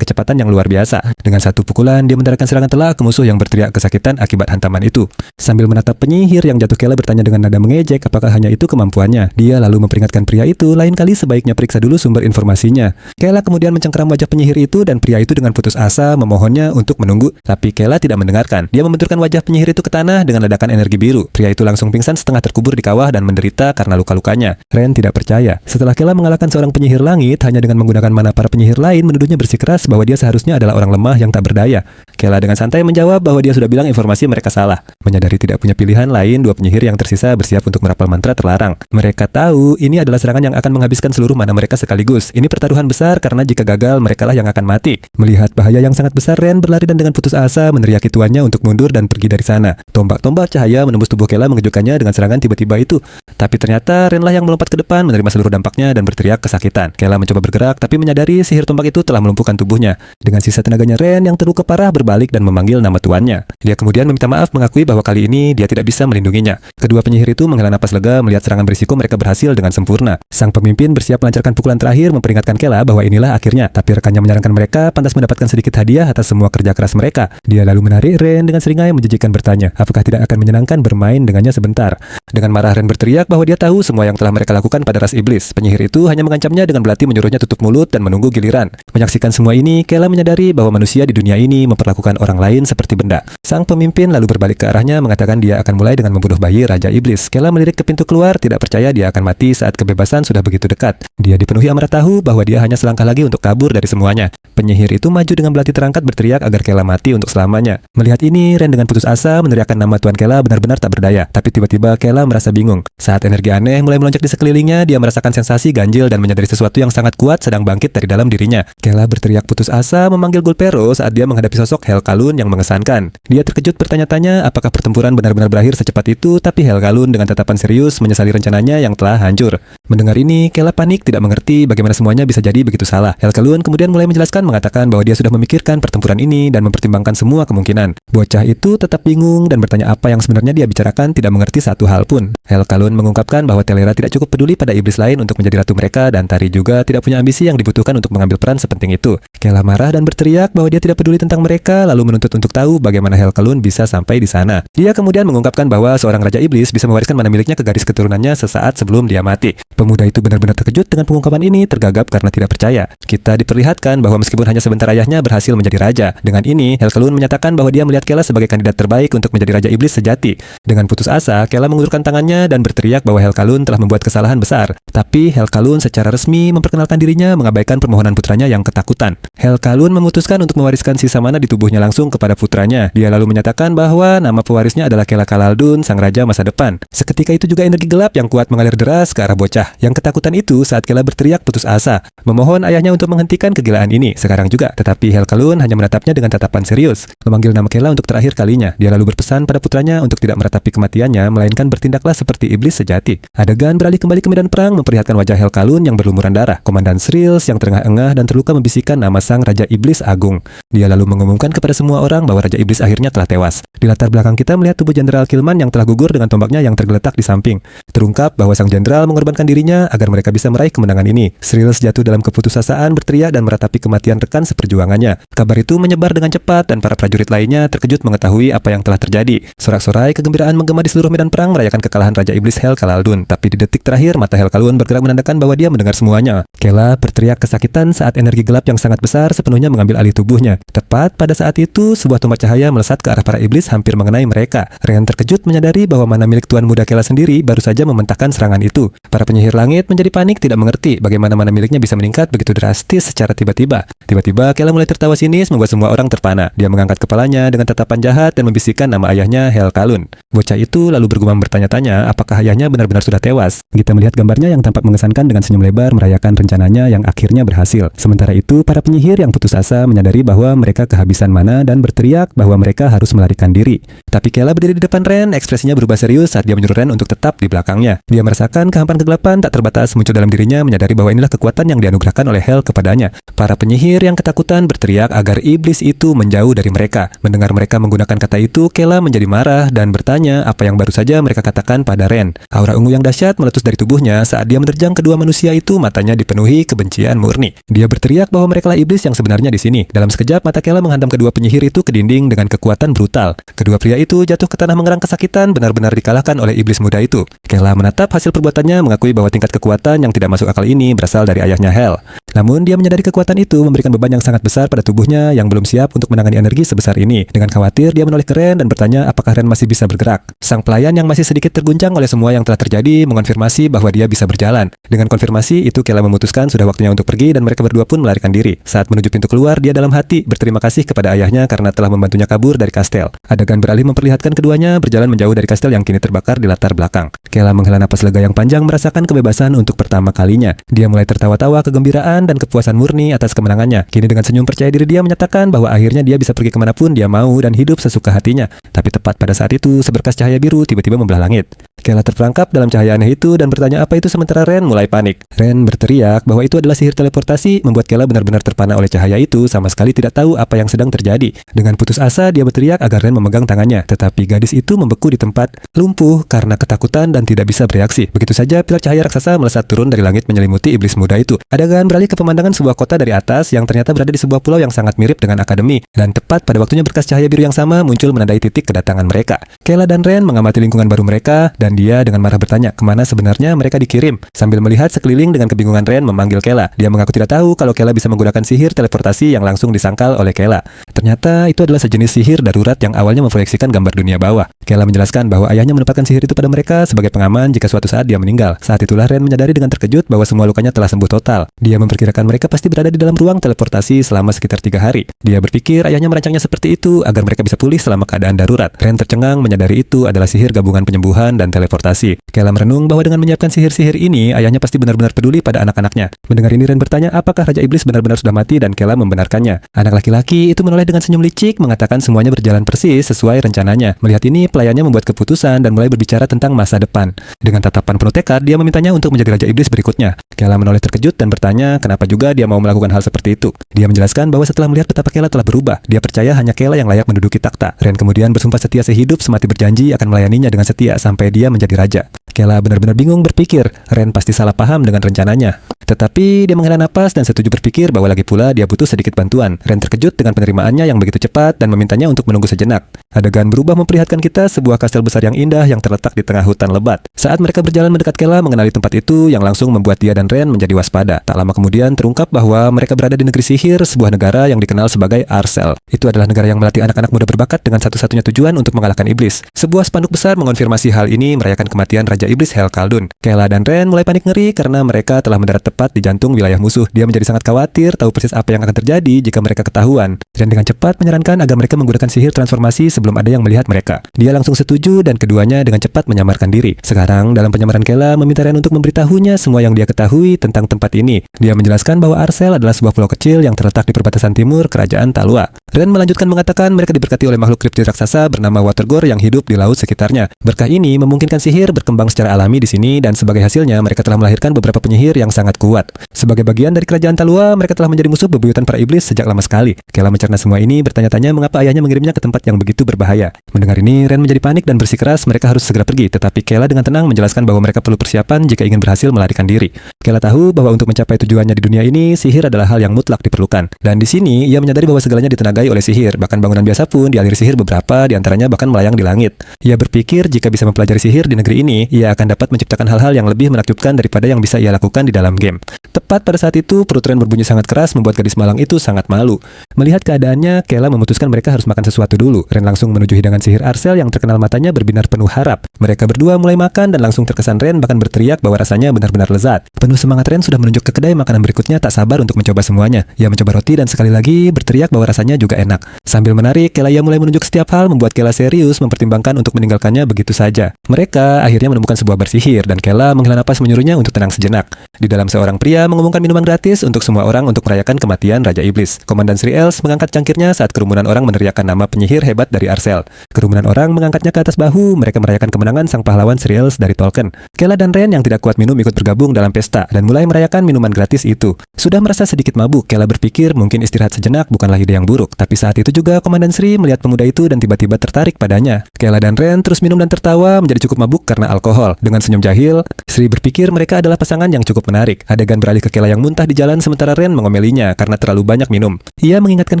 kecepatan yang luar biasa. Dengan satu pukulan, dia mendaratkan serangan telak ke musuh yang berteriak kesakitan akibat hantaman itu. Sambil menatap penyihir yang jatuh, Kela bertanya dengan nada mengejek apakah hanya itu kemampuannya. Dia lalu memperingatkan pria itu, lain kali sebaiknya periksa dulu sumber informasinya. Kela kemudian mencengkeram wajah penyihir itu dan pria itu dengan putus asa memohonnya untuk menunggu. Tapi Kela tidak mendengarkan. Dia membenturkan wajah penyihir itu ke tanah dengan ledakan energi biru. Pria itu langsung pingsan setengah terkubur di kawah dan menderita karena luka-lukanya. Ren tidak percaya. Setelah Kela mengalahkan seorang penyihir langit hanya dengan menggunakan mana, para penyihir lain menuduhnya bersikeras bahwa dia seharusnya adalah orang lemah yang tak berdaya. Kela dengan santai menjawab bahwa dia sudah bilang informasi mereka salah. Menyadari tidak punya pilihan lain, dua penyihir yang tersisa bersiap untuk merapal mantra terlarang. Mereka tahu ini adalah serangan yang akan menghabiskan seluruh mana mereka sekaligus. Ini pertaruhan besar karena jika gagal merekalah yang akan mati. Melihat bahaya yang sangat besar, Ren berlari dan dengan putus asa meneriaki tuannya untuk mundur dan pergi dari sana. Tombak-tombak cahaya menembus tubuh Kela mengejutkannya dengan serangan tiba-tiba itu. Tapi ternyata Renlah yang melompat ke depan menerima seluruh dampaknya dan berteriak kesakitan. Kela mencoba bergerak tapi menyadari sihir tombak itu telah melumpuhkan tubuhnya. Dengan sisa tenaganya, Ren yang terluka parah berbalik dan memanggil nama tuannya. Dia kemudian meminta maaf, mengakui bahwa kali ini dia tidak bisa melindunginya. Kedua penyihir itu menghela napas lega melihat serangan berisiko mereka berhasil dengan sempurna. Sang pemimpin bersiap melancarkan pukulan terakhir, memperingatkan Kela bahwa inilah akhirnya. Tapi rekannya menyarankan mereka pantas mendapatkan sedikit hadiah atas semua kerja keras mereka. Dia lalu menarik Ren dengan seringai menjijikkan bertanya, apakah tidak akan menyenangkan bermain dengannya sebentar. Dengan marah Ren berteriak bahwa dia tahu semua yang telah mereka lakukan pada ras iblis. Penyihir itu hanya mengancamnya dengan belati, menyuruhnya tutup mulut dan menunggu giliran. Menyaksikan semua ini, Kela menyadari bahwa manusia di dunia ini memperlakukan orang lain seperti benda. Sang pemimpin lalu berbalik ke arahnya mengatakan dia akan mulai dengan membunuh bayi Raja Iblis. Kela melirik ke pintu keluar, tidak percaya dia akan mati saat kebebasan sudah begitu dekat. Dia dipenuhi amarah tahu bahwa dia hanya selangkah lagi untuk kabur dari semuanya. Penyihir itu maju dengan belati terangkat berteriak agar Kela mati untuk selamanya. Melihat ini, Ren dengan putus asa meneriakkan nama tuan Kela benar-benar tak berdaya. Tapi tiba-tiba Kela merasa bingung. Saat energi aneh mulai melonjak di sekelilingnya, dia merasakan sensasi ganjil dan menyadari sesuatu yang sangat kuat sedang bangkit dari dalam dirinya. Kela berteriak putus asa memanggil Gulpero saat dia menghadapi sosok Hellkalun yang mengesankan. Dia terkejut bertanya-tanya apakah pertempuran benar-benar berakhir secepat itu, tapi Hellkalun dengan tatapan serius menyesali rencananya yang telah hancur. Mendengar ini, Kela panik, tidak mengerti bagaimana semuanya bisa jadi begitu salah. Hellkalun kemudian mulai menjelaskan, mengatakan bahwa dia sudah memikirkan pertempuran ini dan mempertimbangkan semua kemungkinan. Bocah itu tetap bingung dan bertanya apa yang sebenarnya dia bicarakan, tidak mengerti satu hal pun. Hellkalun mengungkapkan bahwa Telera tidak cukup peduli pada iblis lain untuk menjadi ratu mereka, dan Tari juga tidak punya ambisi yang dibutuhkan untuk mengambil peran sepenting itu. Kela marah dan berteriak bahwa dia tidak peduli tentang mereka, lalu menuntut untuk tahu bagaimana Hellkalun bisa sampai di sana. Dia kemudian mengungkapkan bahwa seorang raja iblis bisa mewariskan mana miliknya ke garis keturunannya sesaat sebelum dia mati. Pemuda itu benar-benar terkejut dengan pengungkapan ini, tergagap karena tidak percaya. Kita diperlihatkan bahwa meskipun hanya sebentar ayahnya berhasil menjadi raja. Dengan ini, Hellkalun menyatakan bahwa dia melihat Kela sebagai kandidat terbaik untuk menjadi raja iblis sejati. Dengan putus asa, Kela mengulurkan tangannya dan berteriak bahwa Hellkalun telah membuat kesalahan besar. Tapi Hellkalun secara resmi memperkenalkan memaksakan dirinya mengabaikan permohonan putranya yang ketakutan. Helkalun memutuskan untuk mewariskan sisa mana di tubuhnya langsung kepada putranya. Dia lalu menyatakan bahwa nama pewarisnya adalah Kela Kalaldun, sang raja masa depan. Seketika itu juga energi gelap yang kuat mengalir deras ke arah bocah. Yang ketakutan itu saat Kela berteriak putus asa, memohon ayahnya untuk menghentikan kegilaan ini sekarang juga. Tetapi Helkalun hanya menatapnya dengan tatapan serius, memanggil nama Kela untuk terakhir kalinya. Dia lalu berpesan pada putranya untuk tidak meratapi kematiannya, melainkan bertindaklah seperti iblis sejati. Adegan beralih kembali ke medan perang memperlihatkan wajah Helkalun yang berlumuran darah. Komandan Srills yang terengah-engah dan terluka membisikkan nama sang Raja Iblis Agung. Dia lalu mengumumkan kepada semua orang bahwa Raja Iblis akhirnya telah tewas. Di latar belakang kita melihat tubuh Jenderal Killman yang telah gugur dengan tombaknya yang tergeletak di samping. Terungkap bahwa sang jenderal mengorbankan dirinya agar mereka bisa meraih kemenangan ini. Srills jatuh dalam keputusasaan, berteriak dan meratapi kematian rekan seperjuangannya. Kabar itu menyebar dengan cepat dan para prajurit lainnya terkejut mengetahui apa yang telah terjadi. Sorak-sorai kegembiraan menggema di seluruh medan perang merayakan kekalahan Raja Iblis Helkalaldun. Tapi di detik terakhir mata Helkalun bergerak menandakan bahwa dia mendengar semuanya. Kela berteriak kesakitan saat energi gelap yang sangat besar sepenuhnya mengambil alih tubuhnya. Tepat pada saat itu sebuah tombak cahaya melesat ke arah para iblis hampir mengenai mereka. Ren terkejut menyadari bahwa mana milik Tuan Muda Kela sendiri baru saja mementahkan serangan itu. Para penyihir langit menjadi panik, tidak mengerti bagaimana mana miliknya bisa meningkat begitu drastis secara tiba-tiba. Tiba-tiba Kela mulai tertawa sinis membuat semua orang terpana. Dia mengangkat kepalanya dengan tatapan jahat dan membisikkan nama ayahnya Helkalun. Bocah itu lalu bergumam bertanya-tanya apakah ayahnya benar-benar sudah tewas. Kita melihat gambarnya yang tampak mengesankan dengan senyum lebar merayakan rencananya yang akhirnya berhasil. Sementara itu para penyihir yang putus asa menyadari bahwa mereka kehabisan mana dan berteriak bahwa mereka harus melarikan diri. Tapi Kela berdiri di depan Ren, ekspresinya berubah serius saat dia menyuruh Ren untuk tetap di belakangnya. Dia merasakan kehampaan kegelapan tak terbatas muncul dalam dirinya, menyadari bahwa inilah kekuatan yang dianugerahkan oleh Hel kepadanya. Para penyihir yang ketakutan berteriak agar iblis itu menjauh dari mereka. Mendengar mereka menggunakan kata itu, Kela menjadi marah dan bertanya apa yang baru saja mereka katakan pada Ren. Aura ungu yang dahsyat meletus dari tubuhnya saat dia menerjang kedua manusia itu, matanya dipenuhi kebencian murni. Dia berteriak bahwa merekalah iblis yang sebenarnya di sini. Dalam sekejap mata Kela menghantam kedua penyihir itu ke dinding dengan kekuatan brutal. Kedua pria itu jatuh ke tanah mengerang kesakitan, benar-benar dikalahkan oleh iblis muda itu. Kela menatap hasil perbuatannya, mengakui bahwa tingkat kekuatan yang tidak masuk akal ini berasal dari ayahnya Hel. Namun dia menyadari kekuatan itu memberikan beban yang sangat besar pada tubuhnya yang belum siap untuk menangani energi sebesar ini. Dengan khawatir dia menoleh ke Ren dan bertanya apakah Ren masih bisa bergerak. Sang pelayan yang masih sedikit terguncang oleh semua yang telah terjadi mengonfirmasi bahwa dia bisa berjalan. Dengan konfirmasi itu Kela memutuskan sudah waktunya untuk pergi dan mereka berdua pun melarikan diri. Saat menuju pintu keluar, dia dalam hati berterima kasih kepada ayahnya karena telah membantunya kabur dari kastel. Adegan beralih memperlihatkan keduanya berjalan menjauh dari kastel yang kini terbakar di latar belakang. Kela menghela napas lega yang panjang merasakan kebebasan untuk pertama kalinya. Dia mulai tertawa-tawa kegembiraan dan kepuasan murni atas kemenangannya. Kini dengan senyum percaya diri dia menyatakan bahwa akhirnya dia bisa pergi kemanapun dia mau dan hidup sesuka hatinya. Tapi tepat pada saat itu seberkas cahaya biru tiba-tiba membelah langit. Kela terperangkap dalam cahaya aneh itu dan bertanya apa itu sementara Ren mulai panik. Ren berteriak bahwa itu adalah sihir teleportasi, membuat Kela benar-benar terpana oleh cahaya itu sama sekali tidak tahu apa yang sedang terjadi. Dengan putus asa dia berteriak agar Ren memegang tangannya, tetapi gadis itu membeku di tempat, lumpuh karena ketakutan dan tidak bisa bereaksi. Begitu saja pilar cahaya raksasa melesat turun dari langit menyelimuti iblis muda itu. Adegan beralih ke pemandangan sebuah kota dari atas yang ternyata berada di sebuah pulau yang sangat mirip dengan akademi, dan tepat pada waktunya berkas cahaya biru yang sama muncul menandai titik kedatangan mereka. Kela dan Ren mengamati lingkungan baru mereka dan dia dengan marah bertanya kemana sebenarnya mereka dikirim. Sambil melihat sekeliling dengan kebingungan Ren memanggil Kela. Dia mengaku tidak tahu kalau Kela bisa menggunakan sihir teleportasi yang langsung disangkal oleh Kela. Ternyata itu adalah sejenis sihir darurat yang awalnya memproyeksikan gambar dunia bawah. Kela menjelaskan bahwa ayahnya menempatkan sihir itu pada mereka sebagai pengaman jika suatu saat dia meninggal. Saat itulah Ren menyadari dengan terkejut bahwa semua lukanya telah sembuh total. Dia memperkirakan mereka pasti berada di dalam ruang teleportasi selama sekitar 3 hari. Dia berpikir ayahnya merancangnya seperti itu agar mereka bisa pulih selama keadaan darurat. Ren tercengang menyadari itu adalah sihir gabungan penyembuhan dan teleportasi. Kela merenung bahwa dengan menyiapkan sihir-sihir ini, ayahnya pasti benar-benar peduli pada anak-anaknya. Mendengar ini Ren bertanya apakah Raja Iblis benar-benar sudah mati dan Kela membenarkannya. Anak laki-laki itu menoleh dengan senyum licik mengatakan semuanya berjalan persis sesuai rencananya. Melihat ini, pelayannya membuat keputusan dan mulai berbicara tentang masa depan. Dengan tatapan penuh tekad, dia memintanya untuk menjadi Raja Iblis berikutnya. Kela menoleh terkejut dan bertanya kenapa juga dia mau melakukan hal seperti itu. Dia menjelaskan bahwa setelah melihat betapa Kela telah berubah, dia percaya hanya Kela yang layak menduduki takhta. Ren kemudian bersumpah setia sehidup semati berjanji akan melayaninya dengan setia sampai dia menjadi raja. Kela benar-benar bingung berpikir, Ren pasti salah paham dengan rencananya. Tetapi dia menghela napas dan setuju berpikir bahwa lagi pula dia butuh sedikit bantuan. Ren terkejut dengan penerimaannya yang begitu cepat dan memintanya untuk menunggu sejenak. Adegan berubah memperlihatkan kita sebuah kastel besar yang indah yang terletak di tengah hutan lebat. Saat mereka berjalan mendekat Kela mengenali tempat itu yang langsung membuat dia dan Ren menjadi waspada. Tak lama kemudian terungkap bahwa mereka berada di negeri sihir, sebuah negara yang dikenal sebagai Arcel. Itu adalah negara yang melatih anak-anak muda berbakat dengan satu-satunya tujuan untuk mengalahkan iblis. Sebuah spanduk besar mengonfirmasi hal ini ini merayakan kematian Raja Iblis Hell Khaldun. Kayla dan Ren mulai panik ngeri karena mereka telah mendarat tepat di jantung wilayah musuh. Dia menjadi sangat khawatir tahu persis apa yang akan terjadi jika mereka ketahuan. Ren dengan cepat menyarankan agar mereka menggunakan sihir transformasi sebelum ada yang melihat mereka. Dia langsung setuju dan keduanya dengan cepat menyamarkan diri. Sekarang dalam penyamaran Kayla meminta Ren untuk memberitahunya semua yang dia ketahui tentang tempat ini. Dia menjelaskan bahwa Arcel adalah sebuah pulau kecil yang terletak di perbatasan timur kerajaan Talua. Ren melanjutkan mengatakan mereka diberkati oleh makhluk kriptid raksasa bernama Watergore yang hidup di laut sekitarnya. Berkah ini memungkinkan sihir berkembang secara alami di sini dan sebagai hasilnya mereka telah melahirkan beberapa penyihir yang sangat kuat. Sebagai bagian dari kerajaan Talua, mereka telah menjadi musuh bebuyutan para iblis sejak lama sekali. Kayla mencerna semua ini bertanya-tanya mengapa ayahnya mengirimnya ke tempat yang begitu berbahaya. Mendengar ini, Ren menjadi panik dan bersikeras mereka harus segera pergi, tetapi Kayla dengan tenang menjelaskan bahwa mereka perlu persiapan jika ingin berhasil melarikan diri. Kayla tahu bahwa untuk mencapai tujuannya di dunia ini, sihir adalah hal yang mutlak diperlukan. Dan di sini, ia menyadari bahwa segalanya ditenagai oleh sihir, bahkan bangunan biasa pun dialiri sihir beberapa, diantaranya bahkan melayang di langit. Ia berpikir jika bisa mempelajari sihir di negeri ini, ia akan dapat menciptakan hal-hal yang lebih menakjubkan daripada yang bisa ia lakukan di dalam game. Tepat pada saat itu, perut Ren berbunyi sangat keras membuat gadis malang itu sangat malu. Melihat keadaannya, Kayla memutuskan mereka harus makan sesuatu dulu. Ren langsung menuju hidangan sihir Arcel yang terkenal matanya berbinar penuh harap. Mereka berdua mulai makan dan langsung terkesan Ren bahkan berteriak bahwa rasanya benar-benar lezat. Penuh semangat Ren sudah menunjuk ke kedai makanan berikutnya tak sabar untuk mencoba semuanya. Ia mencoba roti dan sekali lagi berteriak bahwa rasanya juga enak. Sambil menarik, Kayla mulai menunjuk setiap hal membuat Kayla serius mempertimbangkan untuk meninggalkannya begitu saja. Mereka akhirnya menemukan sebuah bar sihir dan Kayla menghela napas menyuruhnya untuk tenang sejenak. Di dalam seorang pria mengumumkan minuman gratis untuk semua orang untuk merayakan kematian Raja Iblis. Komandan Sri Els mengangkat cangkirnya saat kerumunan orang meneriakkan nama penyihir hebat dari Arcel. Kerumunan orang mengangkatnya ke atas bahu, mereka merayakan kemenangan sang pahlawan Sri Els dari Tolkien. Kayla dan Ren yang tidak kuat minum ikut bergabung dalam pesta dan mulai merayakan minuman gratis itu. Sudah merasa sedikit mabuk, Kayla berpikir mungkin istirahat sejenak bukanlah ide yang buruk. Tapi saat itu juga Komandan Sri melihat pemuda itu dan tiba-tiba tertarik padanya. Kayla dan Ren terus minum dan tertawa menjadi cukup mabuk karena alkohol. Dengan senyum jahil, Sri berpikir mereka adalah pasangan yang cukup menarik. Adegan beralih ke Kayla yang muntah di jalan sementara Ren mengomelinya karena terlalu banyak minum. Ia mengingatkan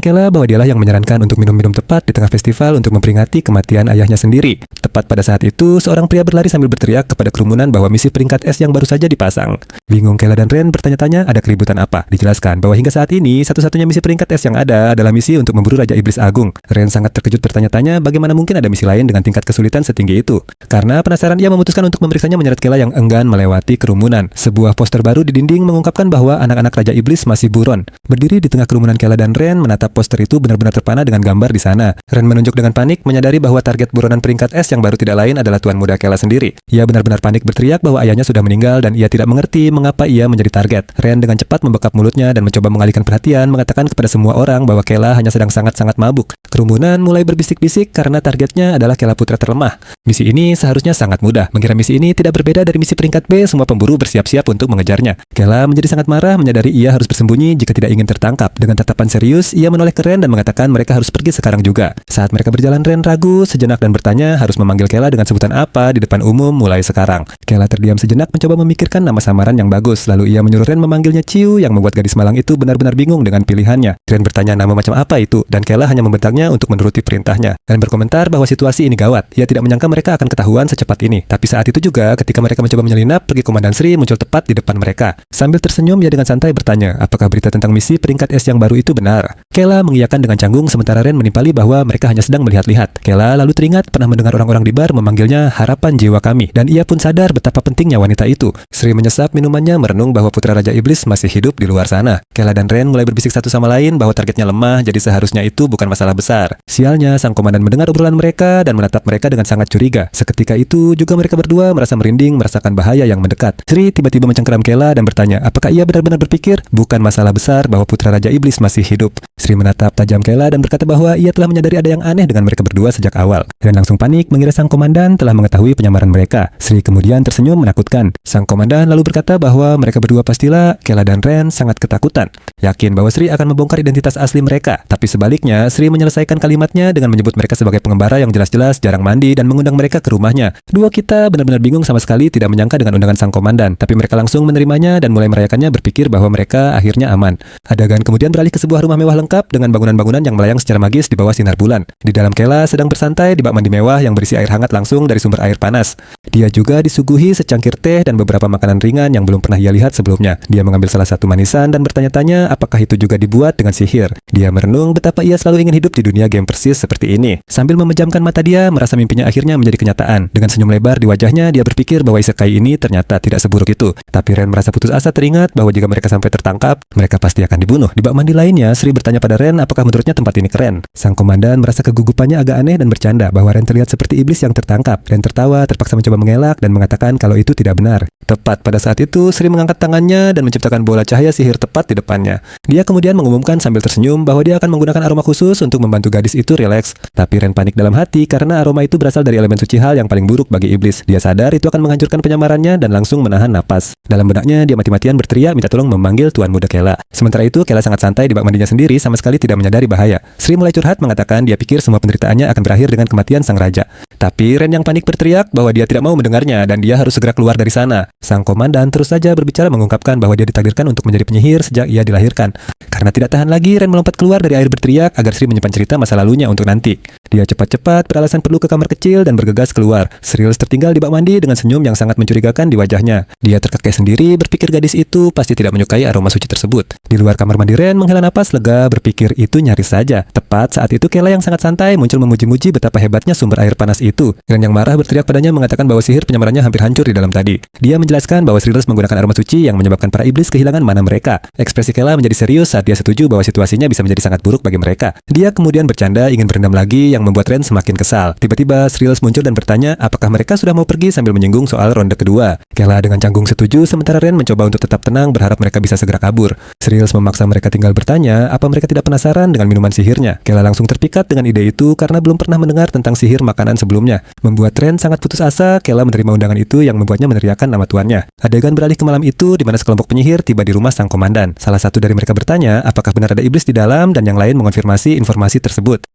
Kayla bahwa dialah yang menyarankan untuk minum-minum tepat di tengah festival untuk memperingati kematian ayahnya sendiri. Tepat pada saat itu, seorang pria berlari sambil berteriak kepada kerumunan bahwa misi peringkat es yang baru saja dipasang. Bingung, Kayla dan Ren bertanya-tanya ada keributan apa. Dijelaskan bahwa hingga saat ini satu-satunya misi peringkat es yang ada adalah misi untuk memburu Raja Iblis Agung. Ren sangat terkejut bertanya-tanya bagaimana mungkin ada misi lain dengan tingkat kesulitan setinggi itu. Karena penasaran, ia memutuskan untuk memeriksanya menyeret Kayla yang enggan melewati kerumunan. Sebuah poster baru di dinding mengungkapkan bahwa anak-anak Raja Iblis masih buron. Berdiri di tengah kerumunan, Kayla dan Ren menatap poster itu benar-benar terpana dengan gambar di sana. Ren menunjuk dengan panik menyadari bahwa target buronan peringkat es yang baru tidak lain adalah tuan muda Kayla sendiri. Ia benar-benar panik berteriak bahwa ayahnya sudah meninggal dan ia tidak mengerti mengapa ia menjadi target. Ren dengan cepat membekap mulutnya dan mencoba mengalihkan perhatian, mengatakan kepada semua orang bahwa Kayla hanya sedang sangat-sangat mabuk. Kerumunan mulai berbisik-bisik karena targetnya adalah Kayla putra terlemah. Misi ini seharusnya sangat mudah. Mengira misi ini tidak berbeda dari misi peringkat B, semua pemburu bersiap-siap untuk mengejarnya. Kayla menjadi sangat marah menyadari ia harus bersembunyi jika tidak ingin tertangkap. Dengan tatapan serius, ia menoleh ke Ren dan mengatakan mereka harus pergi sekarang juga. Saat mereka berjalan, Ren ragu sejenak dan bertanya harus memanggil Kayla dengan sebutan apa di depan umum mulai sekarang. Kayla terdiam sejenak mencoba memikirkan nama samaran yang bagus. Lalu ia menyuruh Ren memanggilnya Ciu yang membuat gadis malang itu benar-benar bingung dengan pilihannya. Ren bertanya nama macam apa itu dan Kayla hanya membentangnya untuk menuruti perintahnya dan berkomentar bahwa situasi ini gawat. Ia tidak menyangka mereka akan ketahuan secepat ini. Tapi saat itu juga ketika mereka mencoba menyelinap, pergi Komandan Sri muncul tepat di depan mereka. Sambil tersenyum, ia dengan santai bertanya, apakah berita tentang misi peringkat es yang baru itu benar? Kayla mengiyakan dengan canggung sementara Ren menimpali bahwa mereka hanya sedang melihat-lihat. Kayla lalu teringat pernah mendengar orang-orang di bar memanggilnya harapan jiwa kami dan ia pun sadar betapa pentingnya wanita itu. Sri menyesap minumannya merenung bahwa putra Raja Iblis masih hidup di luar sana. Kayla dan Ren mulai berbisik satu sama lain bahwa targetnya lemah, jadi seharusnya itu bukan masalah besar. Sialnya, sang komandan mendengar obrolan mereka dan menatap mereka dengan sangat curiga. Seketika itu juga mereka berdua merasa merinding merasakan bahaya yang mendekat. Sri tiba-tiba mencengkeram Kayla dan bertanya, apakah ia benar-benar berpikir bukan masalah besar bahwa putra Raja Iblis masih hidup? Sri menatap tajam Kayla dan berkata bahwa ia telah menyadari ada yang aneh dengan mereka berdua sejak awal. Ren langsung panik mengira sang komandan telah mengetahui penyamaran mereka. Sri kemudian tersenyum menakutkan. Sang komandan lalu berkata bahwa mereka berdua pastilah, Kayla dan Ren, sangat ketakutan. Yakin bahwa Sri akan membongkar identitas asli mereka. Tapi sebaliknya, Sri menyelesaikan kalimatnya dengan menyebut mereka sebagai pengembara yang jelas-jelas jarang mandi dan mengundang mereka ke rumahnya. Dua kita benar-benar bingung sama sekali tidak menyangka dengan undangan sang komandan. Tapi mereka langsung menerimanya dan mulai merayakannya berpikir bahwa mereka akhirnya aman. Adegan kemudian beralih ke sebuah rumah mewah lengkap dengan bangunan-bangunan yang melayang secara magis di bawah sinar bulan. Di dalam Kayla sedang bersantai di bak mandi mewah yang berisi air hangat langsung dari sumber air panas. Dia juga disuguhi secangkir teh dan beberapa makanan ringan yang belum pernah ia lihat sebelumnya. Dia mengambil salah satu manisan dan bertanya-tanya apakah itu juga dibuat dengan sihir. Dia merenung betapa ia selalu ingin hidup di dunia game persis seperti ini. Sambil memejamkan mata dia, merasa mimpinya akhirnya menjadi kenyataan. Dengan Dengan senyum lebar di wajahnya, dia berpikir bahwa isekai ini ternyata tidak seburuk itu. Tapi Ren merasa putus asa teringat bahwa jika mereka sampai tertangkap, mereka pasti akan dibunuh. Di bak mandi lainnya, Sri bertanya pada Ren apakah menurutnya tempat ini keren. Sang komandan merasa kegugupannya agak aneh dan bercanda bahwa Ren terlihat seperti iblis yang tertangkap. Ren tertawa, terpaksa mencoba mengelak dan mengatakan kalau itu tidak benar. Tepat pada saat itu, Sri mengangkat tangannya dan menciptakan bola cahaya sihir tepat di depannya. Dia kemudian mengumumkan sambil tersenyum bahwa dia akan menggunakan aroma khusus untuk membantu gadis itu rileks. Tapi Ren panik dalam hati karena aroma itu berasal dari elemen suci hal yang paling buruk bagi iblis. Dia sadar itu akan menghancurkan penyamarannya dan langsung menahan napas. Dalam benaknya, dia mati-matian berteriak minta tolong memanggil Tuan Muda Kela. Sementara itu, Kela sangat santai di bak mandinya sendiri, sama sekali tidak menyadari bahaya. Sri mulai curhat mengatakan dia pikir semua penderitaannya akan berakhir dengan kematian sang raja. Tapi Ren yang panik berteriak bahwa dia tidak mau mendengarnya dan dia harus segera keluar dari sana. Sang komandan terus saja berbicara mengungkapkan bahwa dia ditakdirkan untuk menjadi penyihir sejak ia dilahirkan. Karena tidak tahan lagi, Ren melompat keluar dari air berteriak agar Sri menyimpan cerita masa lalunya untuk nanti. Dia cepat-cepat beralasan perlu ke kamar kecil dan bergegas keluar. Sriels tertinggal di bak mandi dengan senyum yang sangat mencurigakan di wajahnya. Dia terkekeh sendiri berpikir gadis itu pasti tidak menyukai aroma suci tersebut. Di luar kamar mandi, Ren menghela napas lega berpikir itu nyaris saja. Tepat saat itu Kela yang sangat santai muncul memuji-muji betapa hebatnya sumber air panas itu. Ren yang marah berteriak padanya mengatakan bahwa sihir penyamarannya hampir hancur di dalam tadi. Dia menjelaskan bahwa Sriels menggunakan aroma suci yang menyebabkan para iblis kehilangan mana mereka. Ekspresi Kela menjadi serius saat dia setuju bahwa situasinya bisa menjadi sangat buruk bagi mereka. Dia kemudian bercanda ingin berendam lagi yang membuat Ren semakin kesal. Tiba-tiba Sriels muncul dan bertanya apakah mereka sudah mau pergi sambil menyinggung soal ronde kedua. Kela dengan canggung setuju sementara Ren mencoba untuk tetap tenang berharap mereka bisa segera kabur. Sriels memaksa mereka tinggal bertanya apa mereka tidak penasaran dengan minuman sihirnya. Kela langsung terpikat dengan ide itu karena belum pernah mendengar tentang sihir makanan sebelumnya. Membuat Ren sangat putus asa, Kela menerima undangan itu yang membuatnya meneriakkan nama tuannya. Adegan beralih ke malam itu di mana sekelompok penyihir tiba di rumah sang komandan. Salah satu dari mereka bertanya apakah benar ada iblis di dalam dan yang lain mengonfirmasi informasi tersebut.